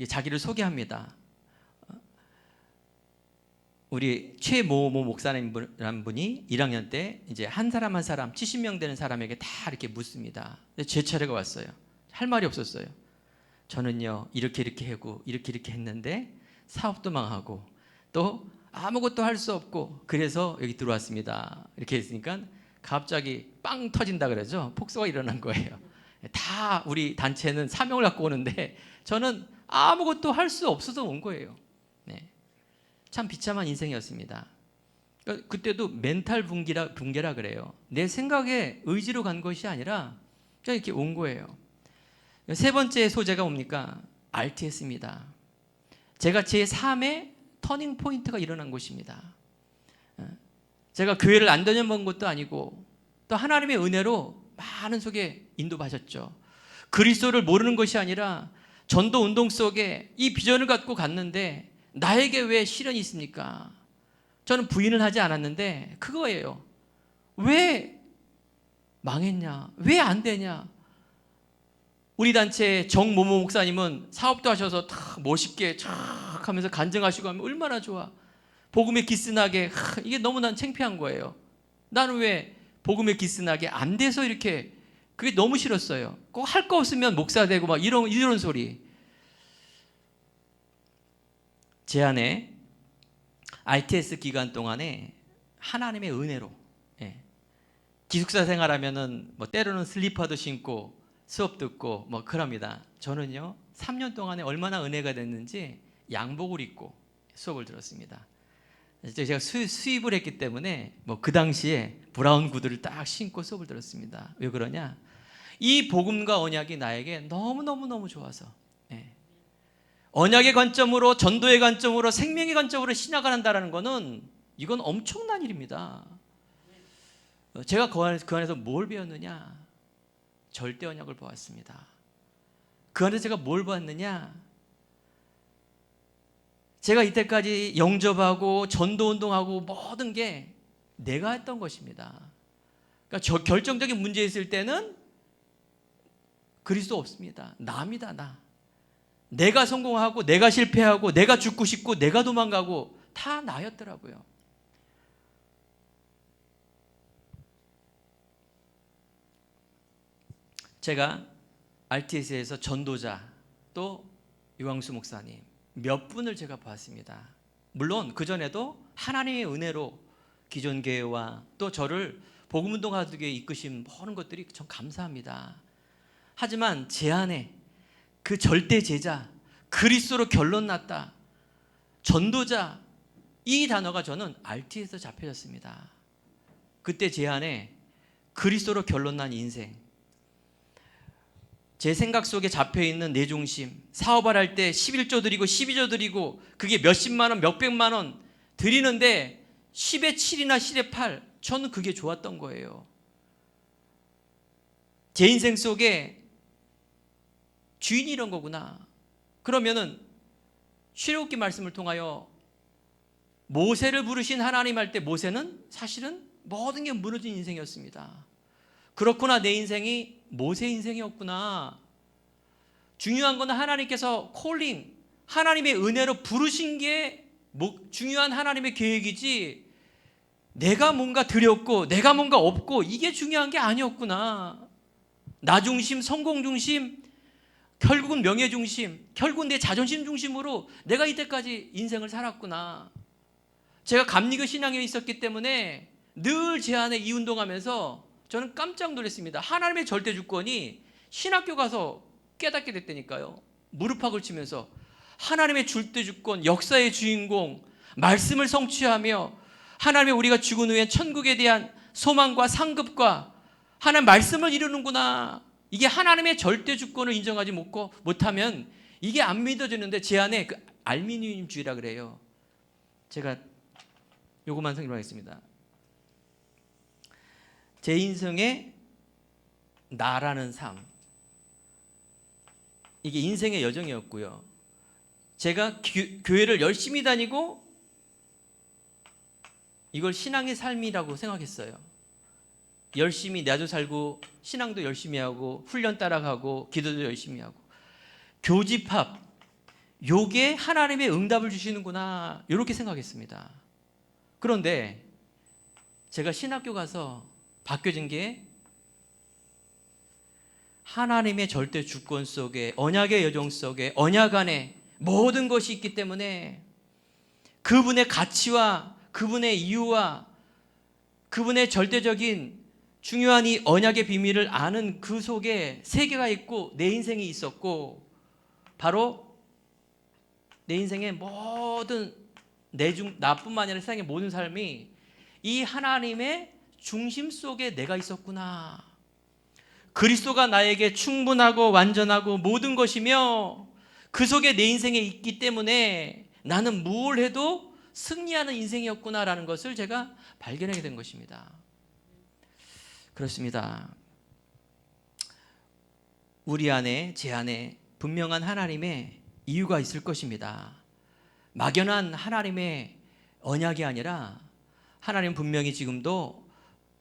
자기를 소개합니다. 우리 최모모 목사님이라는 분이 1학년 때 이제 한 사람 70명 되는 사람에게 다 이렇게 묻습니다. 제 차례가 왔어요. 할 말이 없었어요. 저는요 이렇게 하고 이렇게 했는데 사업도 망하고 또 아무것도 할 수 없고 그래서 여기 들어왔습니다. 이렇게 했으니까 갑자기 빵 터진다 그러죠. 폭소가 일어난 거예요. 다 우리 단체는 사명을 갖고 오는데 저는 아무것도 할 수 없어서 온 거예요. 네. 참 비참한 인생이었습니다. 그때도 멘탈 붕괴라 그래요. 내 생각에 의지로 간 것이 아니라 그냥 이렇게 온 거예요. 세 번째 소재가 뭡니까? RTS입니다. 제가 제 삶의 터닝 포인트가 일어난 곳입니다. 제가 교회를 안 다녀본 것도 아니고 또 하나님의 은혜로 많은 속에 인도받았죠. 그리스도를 모르는 것이 아니라 전도 운동 속에 이 비전을 갖고 갔는데 나에게 왜 시련이 있습니까? 저는 부인을 하지 않았는데 그거예요. 왜 망했냐? 왜 안 되냐? 우리 단체 정모모 목사님은 사업도 하셔서 다 멋있게 쫙 하면서 간증하시고 하면 얼마나 좋아. 복음에 기스나게 이게 너무 난 창피한 거예요. 나는 왜 복음에 기스나게 안 돼서 이렇게 그게 너무 싫었어요. 꼭 할 거 없으면 목사 되고 막 이런 소리. 제 안에 RTS 기간 동안에 하나님의 은혜로 기숙사 생활하면은 때로는 슬리퍼도 신고 수업 듣고 그럽니다. 저는요 3년 동안에 얼마나 은혜가 됐는지 양복을 입고 수업을 들었습니다. 제가 수입을 했기 때문에 그 당시에 브라운 구두를 딱 신고 수업을 들었습니다. 왜 그러냐? 이 복음과 언약이 나에게 너무 좋아서 언약의 관점으로 전도의 관점으로 생명의 관점으로 신학을 한다는 것은 이건 엄청난 일입니다. 제가 그 안에서 뭘 배웠느냐? 절대 언약을 보았습니다. 그 안에서 제가 뭘 보았느냐? 제가 이때까지 영접하고 전도운동하고 모든 게 내가 했던 것입니다. 그러니까 결정적인 문제 있을 때는 그리스도 없습니다. 남이다 나. 내가 성공하고 내가 실패하고 내가 죽고 싶고 내가 도망가고 다 나였더라고요. 제가 RTS에서 전도자 또 유광수 목사님 몇 분을 제가 봤습니다. 물론 그전에도 하나님의 은혜로 기존 교회와 또 저를 복음운동하게 이끄신 모든 것들이 전 감사합니다. 하지만 제 안에 그 절대 제자, 그리스도로 결론 났다, 전도자, 이 단어가 저는 RT에서 잡혀졌습니다. 그때 제 안에 그리스도로 결론 난 인생, 제 생각 속에 잡혀있는 내 중심, 사업을 할 때 11조 드리고 12조 드리고 그게 몇십만 원, 몇백만 원 드리는데 10의 7이나 10의 8, 저는 그게 좋았던 거예요. 제 인생 속에 주인이 이런 거구나. 그러면은 출애굽기 말씀을 통하여 모세를 부르신 하나님 할 때 모세는 사실은 모든 게 무너진 인생이었습니다. 그렇구나, 내 인생이 모세 인생이었구나. 중요한 건 하나님께서 콜링, 하나님의 은혜로 부르신 게 중요한 하나님의 계획이지 내가 뭔가 드렸고 내가 뭔가 없고 이게 중요한 게 아니었구나. 나 중심, 성공 중심, 결국은 명예 중심, 결국은 내 자존심 중심으로 내가 이때까지 인생을 살았구나. 제가 감리교 신앙에 있었기 때문에 늘 제 안에 이 운동하면서 저는 깜짝 놀랐습니다. 하나님의 절대 주권이 신학교 가서 깨닫게 됐다니까요. 무릎팍을 치면서 하나님의 절대 주권, 역사의 주인공, 말씀을 성취하며 하나님의 우리가 죽은 후에 천국에 대한 소망과 상급과 하나님 말씀을 이루는구나. 이게 하나님의 절대 주권을 인정하지 못하면 이게 안 믿어지는데 제 안에 그 알미늄주의라 그래요. 제가 요거만 설명하겠습니다. 제 인생의 나라는 삶, 이게 인생의 여정이었고요. 제가 교회를 열심히 다니고 이걸 신앙의 삶이라고 생각했어요. 열심히 나도 살고 신앙도 열심히 하고 훈련 따라가고 기도도 열심히 하고 교집합, 요게 하나님의 응답을 주시는구나 이렇게 생각했습니다. 그런데 제가 신학교 가서 바뀌어진 게 하나님의 절대 주권 속에 언약의 여정 속에 언약 안에 모든 것이 있기 때문에 그분의 가치와 그분의 이유와 그분의 절대적인 중요한 이 언약의 비밀을 아는 그 속에 세계가 있고 내 인생이 있었고 바로 내 인생의 모든 나뿐만 아니라 세상의 모든 삶이 이 하나님의 중심 속에 내가 있었구나. 그리스도가 나에게 충분하고 완전하고 모든 것이며 그 속에 내 인생에 있기 때문에 나는 뭘 해도 승리하는 인생이었구나라는 것을 제가 발견하게 된 것입니다. 그렇습니다. 우리 안에, 제 안에 분명한 하나님의 이유가 있을 것입니다. 막연한 하나님의 언약이 아니라 하나님은 분명히 지금도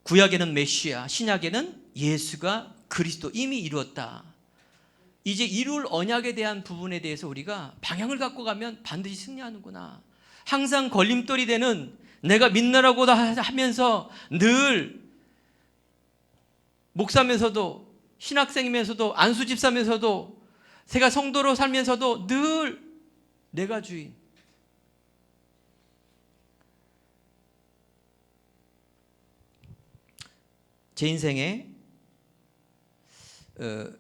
구약에는 메시아, 신약에는 예수가 그리스도 이미 이루었다. 이제 이룰 언약에 대한 부분에 대해서 우리가 방향을 갖고 가면 반드시 승리하는구나. 항상 걸림돌이 되는 내가 믿느라고 하면서 늘 목사면서도 신학생이면서도 안수집사면서도 제가 성도로 살면서도 늘 내가 주인. 제 인생에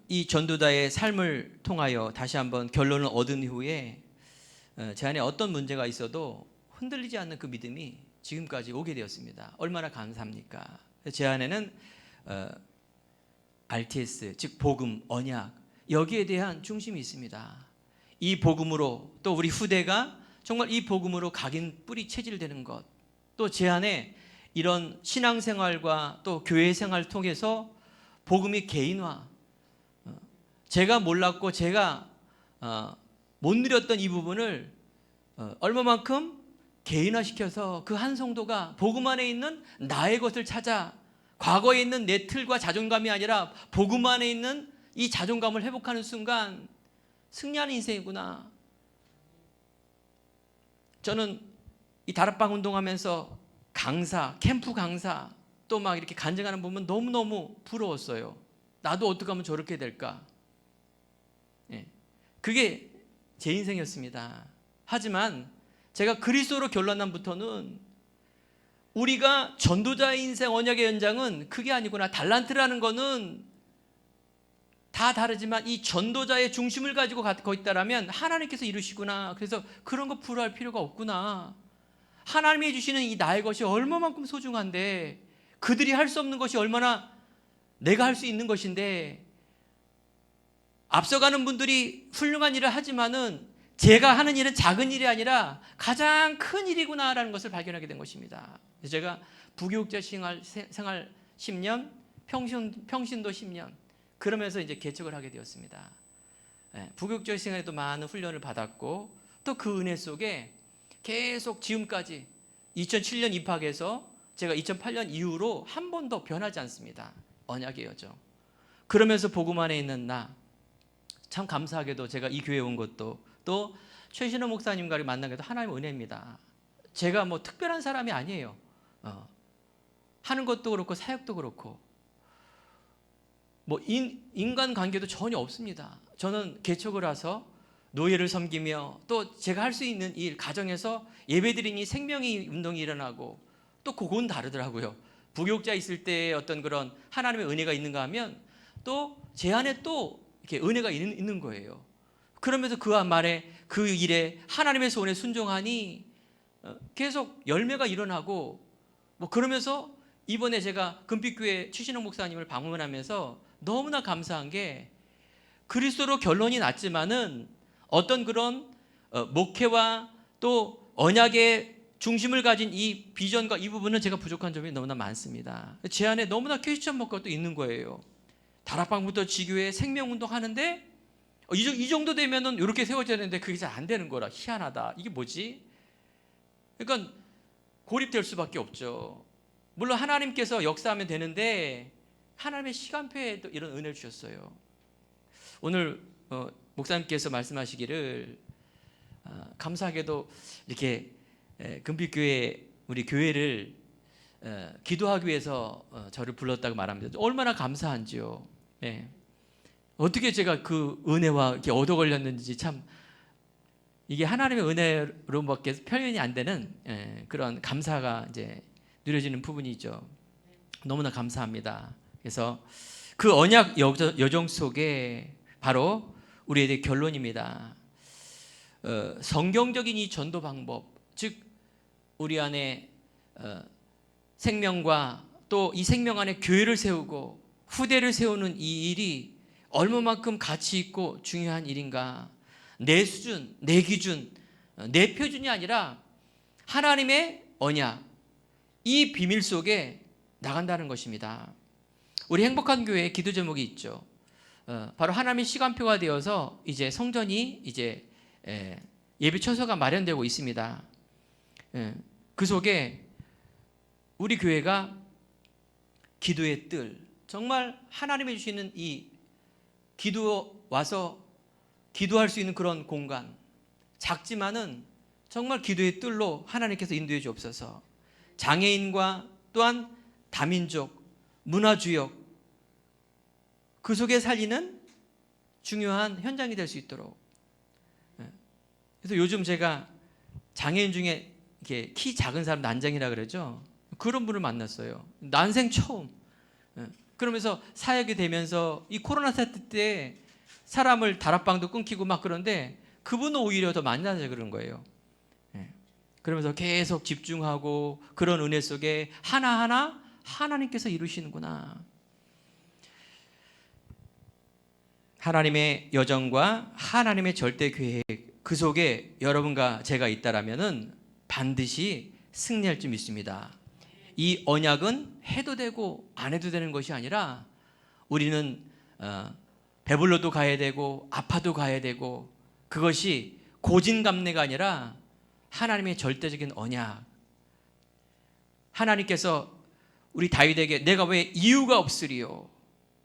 이 전도자의 삶을 통하여 다시 한번 결론을 얻은 이후에 제 안에 어떤 문제가 있어도 흔들리지 않는 그 믿음이 지금까지 오게 되었습니다. 얼마나 감사합니까? 제 안에는 RTS, 즉 복음, 언약, 여기에 대한 중심이 있습니다. 이 복음으로 또 우리 후대가 정말 이 복음으로 각인 뿌리 체질되는 것, 또 제 안에 이런 신앙생활과 또 교회 생활을 통해서 복음이 개인화, 제가 몰랐고 제가 못 누렸던 이 부분을 얼마만큼 개인화시켜서 그 한 성도가 복음 안에 있는 나의 것을 찾아 과거에 있는 내 틀과 자존감이 아니라 복음 안에 있는 이 자존감을 회복하는 순간 승리하는 인생이구나. 저는 이 다락방 운동하면서 강사, 캠프 강사 또 막 이렇게 간증하는 거 보면 너무너무 부러웠어요. 나도 어떻게 하면 저렇게 될까? 그게 제 인생이었습니다. 하지만 제가 그리스도로 결론난부터는 우리가 전도자의 인생 언약의 연장은 그게 아니구나. 달란트라는 거는 다 다르지만 이 전도자의 중심을 가지고 갖고 있다라면 하나님께서 이루시구나. 그래서 그런 거 부러워할 필요가 없구나. 하나님이 주시는 이 나의 것이 얼마만큼 소중한데 그들이 할 수 없는 것이 얼마나 내가 할 수 있는 것인데 앞서가는 분들이 훌륭한 일을 하지만은 제가 하는 일은 작은 일이 아니라 가장 큰 일이구나라는 것을 발견하게 된 것입니다. 제가 부교육자 생활 10년, 평신도 10년 그러면서 이제 개척을 하게 되었습니다. 부교육자 생활에도 많은 훈련을 받았고 또 그 은혜 속에 계속 지금까지 2007년 입학해서 제가 2008년 이후로 한 번도 변하지 않습니다. 언약의 여정. 그러면서 복음 안에 있는 나 참 감사하게도 제가 이 교회에 온 것도 또 최신호 목사님과를 만난 것도 하나님의 은혜입니다. 제가 뭐 특별한 사람이 아니에요. 하는 것도 그렇고 사역도 그렇고 뭐 인간관계도 전혀 없습니다. 저는 개척을 해서 노예를 섬기며 또 제가 할 수 있는 일 가정에서 예배드리니 생명의 운동이 일어나고 또 그건 다르더라고요. 부교육자 있을 때 어떤 그런 하나님의 은혜가 있는가 하면 또 제 안에 또 이렇게 은혜가 있는 거예요. 그러면서 그 말에 그 일에 하나님의 소원에 순종하니 계속 열매가 일어나고 뭐 그러면서 이번에 제가 금빛교회 최신홍 목사님을 방문하면서 너무나 감사한 게 그리스도로 결론이 났지만은 어떤 그런 목회와 또 언약의 중심을 가진 이 비전과 이 부분은 제가 부족한 점이 너무나 많습니다. 제 안에 너무나 퀘스천 마크가 또 있는 거예요. 다락방부터 지교회 생명운동 하는데 이 정도 되면은 이렇게 세워져야 되는데 그게 잘 안 되는 거라 희한하다. 이게 뭐지? 그러니까 고립될 수밖에 없죠. 물론 하나님께서 역사하면 되는데 하나님의 시간표에 또 이런 은혜를 주셨어요. 오늘 목사님께서 말씀하시기를 감사하게도 이렇게 금빛교회 우리 교회를 기도하기 위해서 저를 불렀다고 말합니다. 얼마나 감사한지요. 네. 어떻게 제가 그 은혜와 이렇게 얻어 걸렸는지 참 이게 하나님의 은혜로밖에 표현이 안 되는 그런 감사가 이제 누려지는 부분이죠. 너무나 감사합니다. 그래서 그 언약 여정 속에 바로 우리의 결론입니다. 성경적인 이 전도 방법, 즉 우리 안에 생명과 또 이 생명 안에 교회를 세우고 후대를 세우는 이 일이 얼마만큼 가치 있고 중요한 일인가. 내 수준, 내 기준, 내 표준이 아니라 하나님의 언약, 이 비밀 속에 나간다는 것입니다. 우리 행복한 교회에 기도 제목이 있죠. 바로 하나님의 시간표가 되어서 이제 성전이 이제 예배 처소가 마련되고 있습니다. 그 속에 우리 교회가 기도의 뜰, 정말 하나님이 주시는 이 기도 와서 기도할 수 있는 그런 공간, 작지만은 정말 기도의 뜰로 하나님께서 인도해 주옵소서. 장애인과 또한 다민족, 문화주역 그 속에 살리는 중요한 현장이 될 수 있도록. 그래서 요즘 제가 장애인 중에 이렇게 키 작은 사람 난장이라 그러죠. 그런 분을 만났어요. 난생 처음. 그러면서 사역이 되면서 이 코로나 사태 때 사람을 다락방도 끊기고 막 그런데 그분은 오히려 더 만나서 그런 거예요. 그러면서 계속 집중하고 그런 은혜 속에 하나하나 하나님께서 이루시는구나. 하나님의 여정과 하나님의 절대 계획, 그 속에 여러분과 제가 있다라면은 반드시 승리할 줄 믿습니다. 이 언약은 해도 되고 안 해도 되는 것이 아니라 우리는 배불러도 가야 되고 아파도 가야 되고 그것이 고진감래가 아니라 하나님의 절대적인 언약. 하나님께서 우리 다윗에게 내가 왜 이유가 없으리요.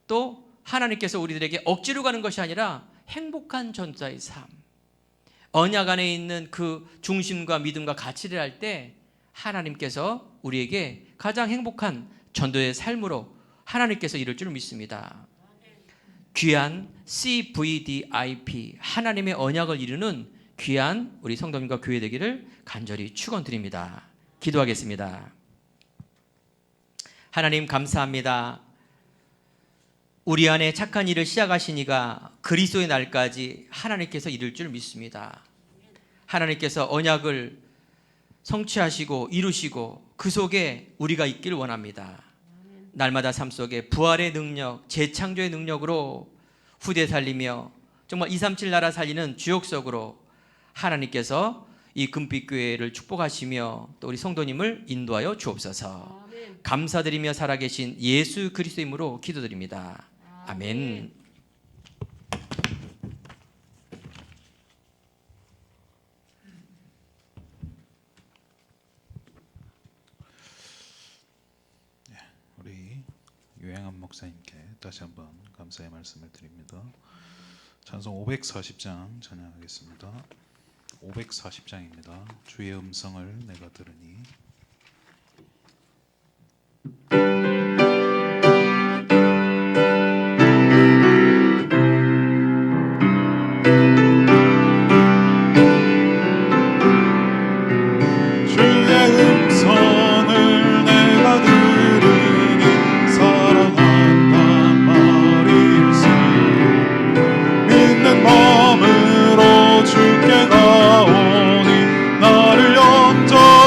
또 하나님께서 우리들에게 억지로 가는 것이 아니라 행복한 전도자의 삶. 언약 안에 있는 그 중심과 믿음과 가치를 할 때 하나님께서 우리에게 가장 행복한 전도의 삶으로 하나님께서 이룰 줄 믿습니다. 귀한 CVDIP 하나님의 언약을 이루는 귀한 우리 성도님과 교회 되기를 간절히 축원드립니다. 기도하겠습니다. 하나님 감사합니다. 우리 안에 착한 일을 시작하시니가 그리스도의 날까지 하나님께서 이룰 줄 믿습니다. 하나님께서 언약을 성취하시고 이루시고 그 속에 우리가 있기를 원합니다. 날마다 삶 속에 부활의 능력, 재창조의 능력으로 후대 살리며 정말 237 나라 살리는 주역석으로 하나님께서 이 금빛교회를 축복하시며 또 우리 성도님을 인도하여 주옵소서. 감사드리며 살아계신 예수 그리스도 이름으로 기도드립니다. 아멘. 우리 유행한 목사님께 다시 한번 감사의 말씀을 드립니다. 찬송 540장 찬양하겠습니다. 540장입니다. 주의 음성을 내가 들으니. 주께 나오니 나를 영접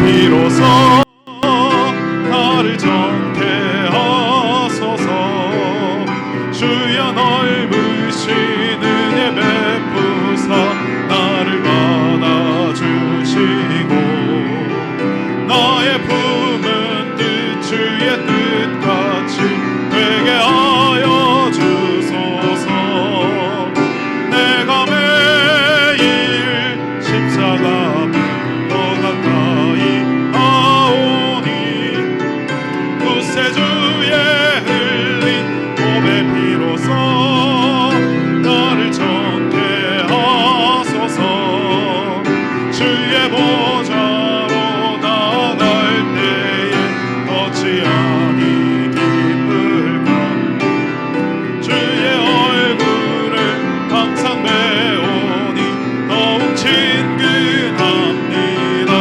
비로소 나를 정케 하소서. 주여 넓으신 은혜 베푸사 나를 받아주시고 나의 품은 뜻 주의 뜻같이 되게 하여 주소서. 내가 매일 십자가 더 가까이 가오니 구세주의 흘린 몸의 피로써 나를 정케 하소서. 주의 보좌로 나아갈 때에 어찌하니 기쁠까. 주의 얼굴을 항상 배우니 더욱 친근합니다.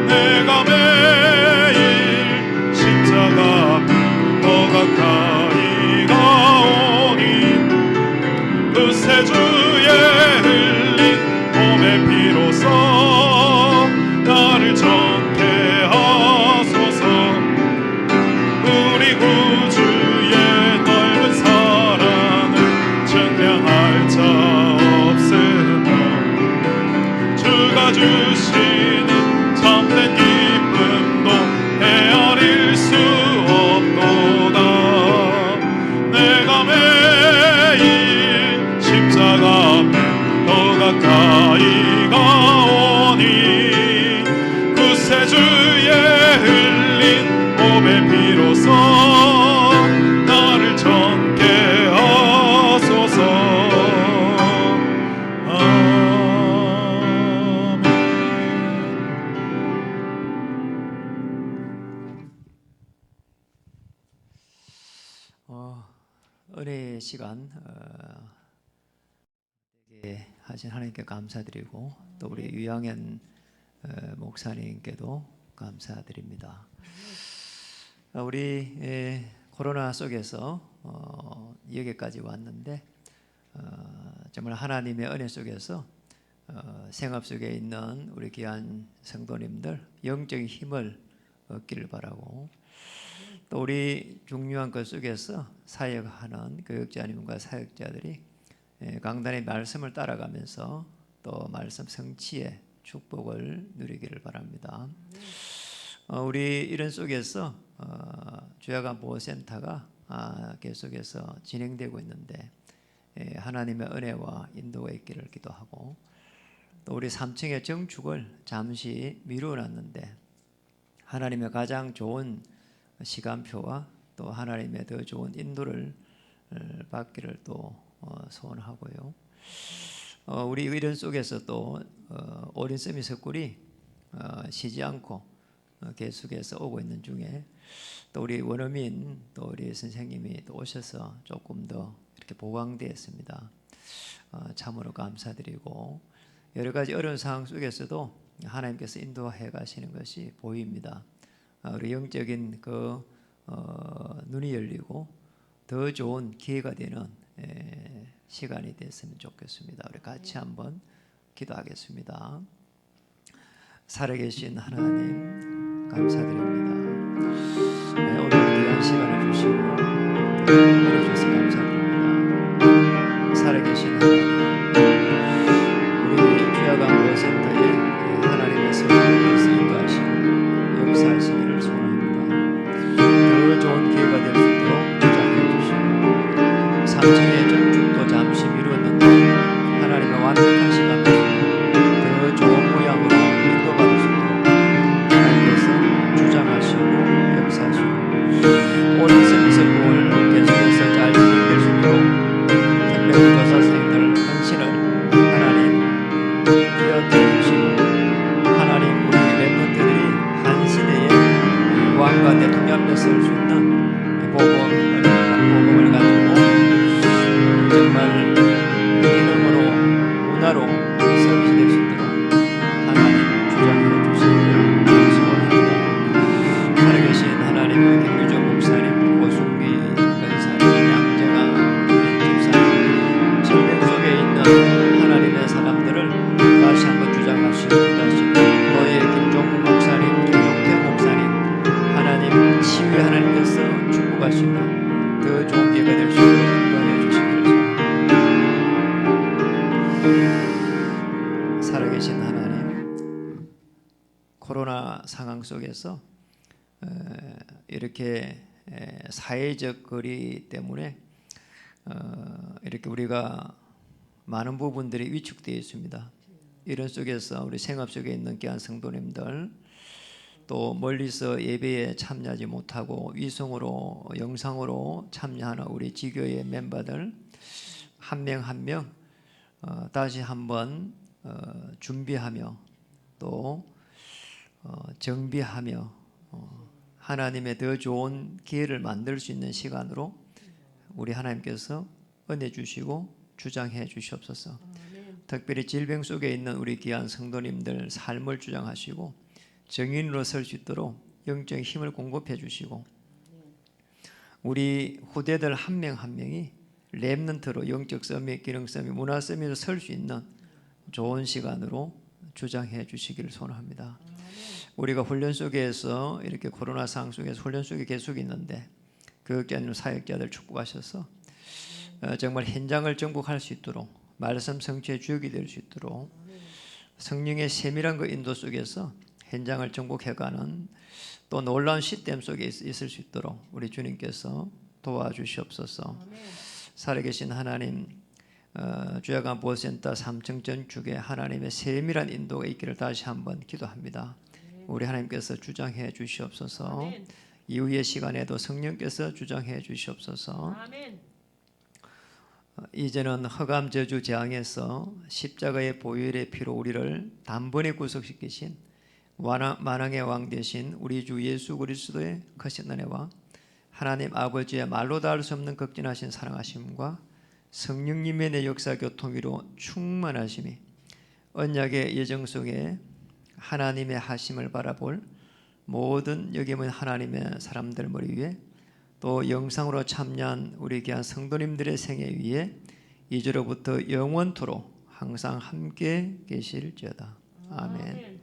내가 매일 십자가 더 가까이 가오니 구세주의 흘린 몸의 피로써 나를 정케 하소서. 우리 구주의 넓은 사랑을 증명할 자 없으며 주가 주시는 참된 기쁨도 헤아릴 수 없도다. 내가 매일 십자가 앞에 더 가까이 가오니 구세주의 흘린 몸의 피로써 나를 정케 하소서. 아멘. 은혜의 시간 되게 하신 하나님께 감사드리고 또 우리 유양현 목사님께도 감사드립니다. 우리 코로나 속에서 여기까지 왔는데 정말 하나님의 은혜 속에서 생업 속에 있는 우리 귀한 성도님들 영적인 힘을 얻기를 바라고 또 우리 중요한 것 속에서 사역하는 교육자님과 사역자들이 강단의 말씀을 따라가면서 또 말씀 성취의 축복을 누리기를 바랍니다. 우리 이런 속에서 주야간 보호센터가 계속해서 진행되고 있는데 하나님의 은혜와 인도가 있기를 기도하고 또 우리 3층의 정축을 잠시 미루어놨는데 하나님의 가장 좋은 시간표와 또 하나님의 더 좋은 인도를 받기를 또 소원하고요. 우리 이런 속에서 또 어린 서밋 석굴이 쉬지 않고 계속해서 오고 있는 중에 또 우리 원어민 또 우리 선생님이 또 오셔서 조금 더 이렇게 보강되었습니다. 참으로 감사드리고 여러 가지 어려운 상황 속에서도 하나님께서 인도해 가시는 것이 보입니다. 우리 영적인 그 눈이 열리고 더 좋은 기회가 되는 시간이 됐으면 좋겠습니다. 우리 같이 한번 기도하겠습니다. 살아계신 하나님 감사드립니다. 오늘 귀한 시간을 주시고 은혜 주셔서 감사드립니다. 살아계신 하나님 우리 주야간 보호센터에 하나님의 성령께서 인도하시고 역사하시기를 소원합니다. 더 좋은 기회가 될 수 있도록 주장해 주시고 3층의 전축도 잠시 미루었는데 하나님의 완벽한 시간에 더 좋은 모양으로 인도받을 수 있도록 하나님께서 주장하시고 역사하시고 오랜 서밋 석공을 계속해서 코로나 상황 속에서 이렇게 사회적 거리 때문에 이렇게 우리가 많은 부분들이 위축되어 있습니다. 이런 속에서 우리 생업 속에 있는 귀한 성도님들, 또 멀리서 예배에 참여하지 못하고 위성으로 영상으로 참여하는 우리 지교의 멤버들 한 명 한 명 다시 한번 준비하며 또 정비하며 하나님의 더 좋은 기회를 만들 수 있는 시간으로 우리 하나님께서 은혜 주시고 주장해 주시옵소서. 특별히 질병 속에 있는 우리 귀한 성도님들 삶을 주장하시고 정인으로 설 수 있도록 영적 힘을 공급해 주시고 우리 후대들 한 명 한 명이 렘넌트로 영적 서밋, 기능 서밋, 문화 서밋으로 설 수 있는 좋은 시간으로 주장해 주시기를 소원합니다. 우리가 훈련 속에서 이렇게 코로나 상황 속에서 훈련 속에 계속 있는데 교육자님, 사역자들 축복하셔서 정말 현장을 정복할 수 있도록 말씀 성취의 주역이 될 수 있도록 성령의 세밀한 그 인도 속에서 현장을 정복해가는 또 놀라운 시스템 속에 있을 수 있도록 우리 주님께서 도와주시옵소서. 살아계신 하나님, 주야간 보호센터 3층 전축에 하나님의 세밀한 인도가 있기를 다시 한번 기도합니다. 우리 하나님께서 주장해 주시옵소서. 이후의 시간에도 성령께서 주장해 주시옵소서. 이제는 흑암 저주 재앙에서 십자가의 보혈의 피로 우리를 단번에 구속시키신 만왕의 왕 되신 우리 주 예수 그리스도의 크신 은혜와 하나님 아버지의 말로 닿을 수 없는 극진하신 사랑하심과 성령님의 내 역사 교통위로 충만하심이 언약의 예정 속에 하나님의 하심을 바라볼 모든 여기 있는 하나님의 사람들 머리 위에 또 영상으로 참여한 우리 귀한 성도님들의 생애 위에 이제로부터 영원토록 항상 함께 계실지어다. 아멘.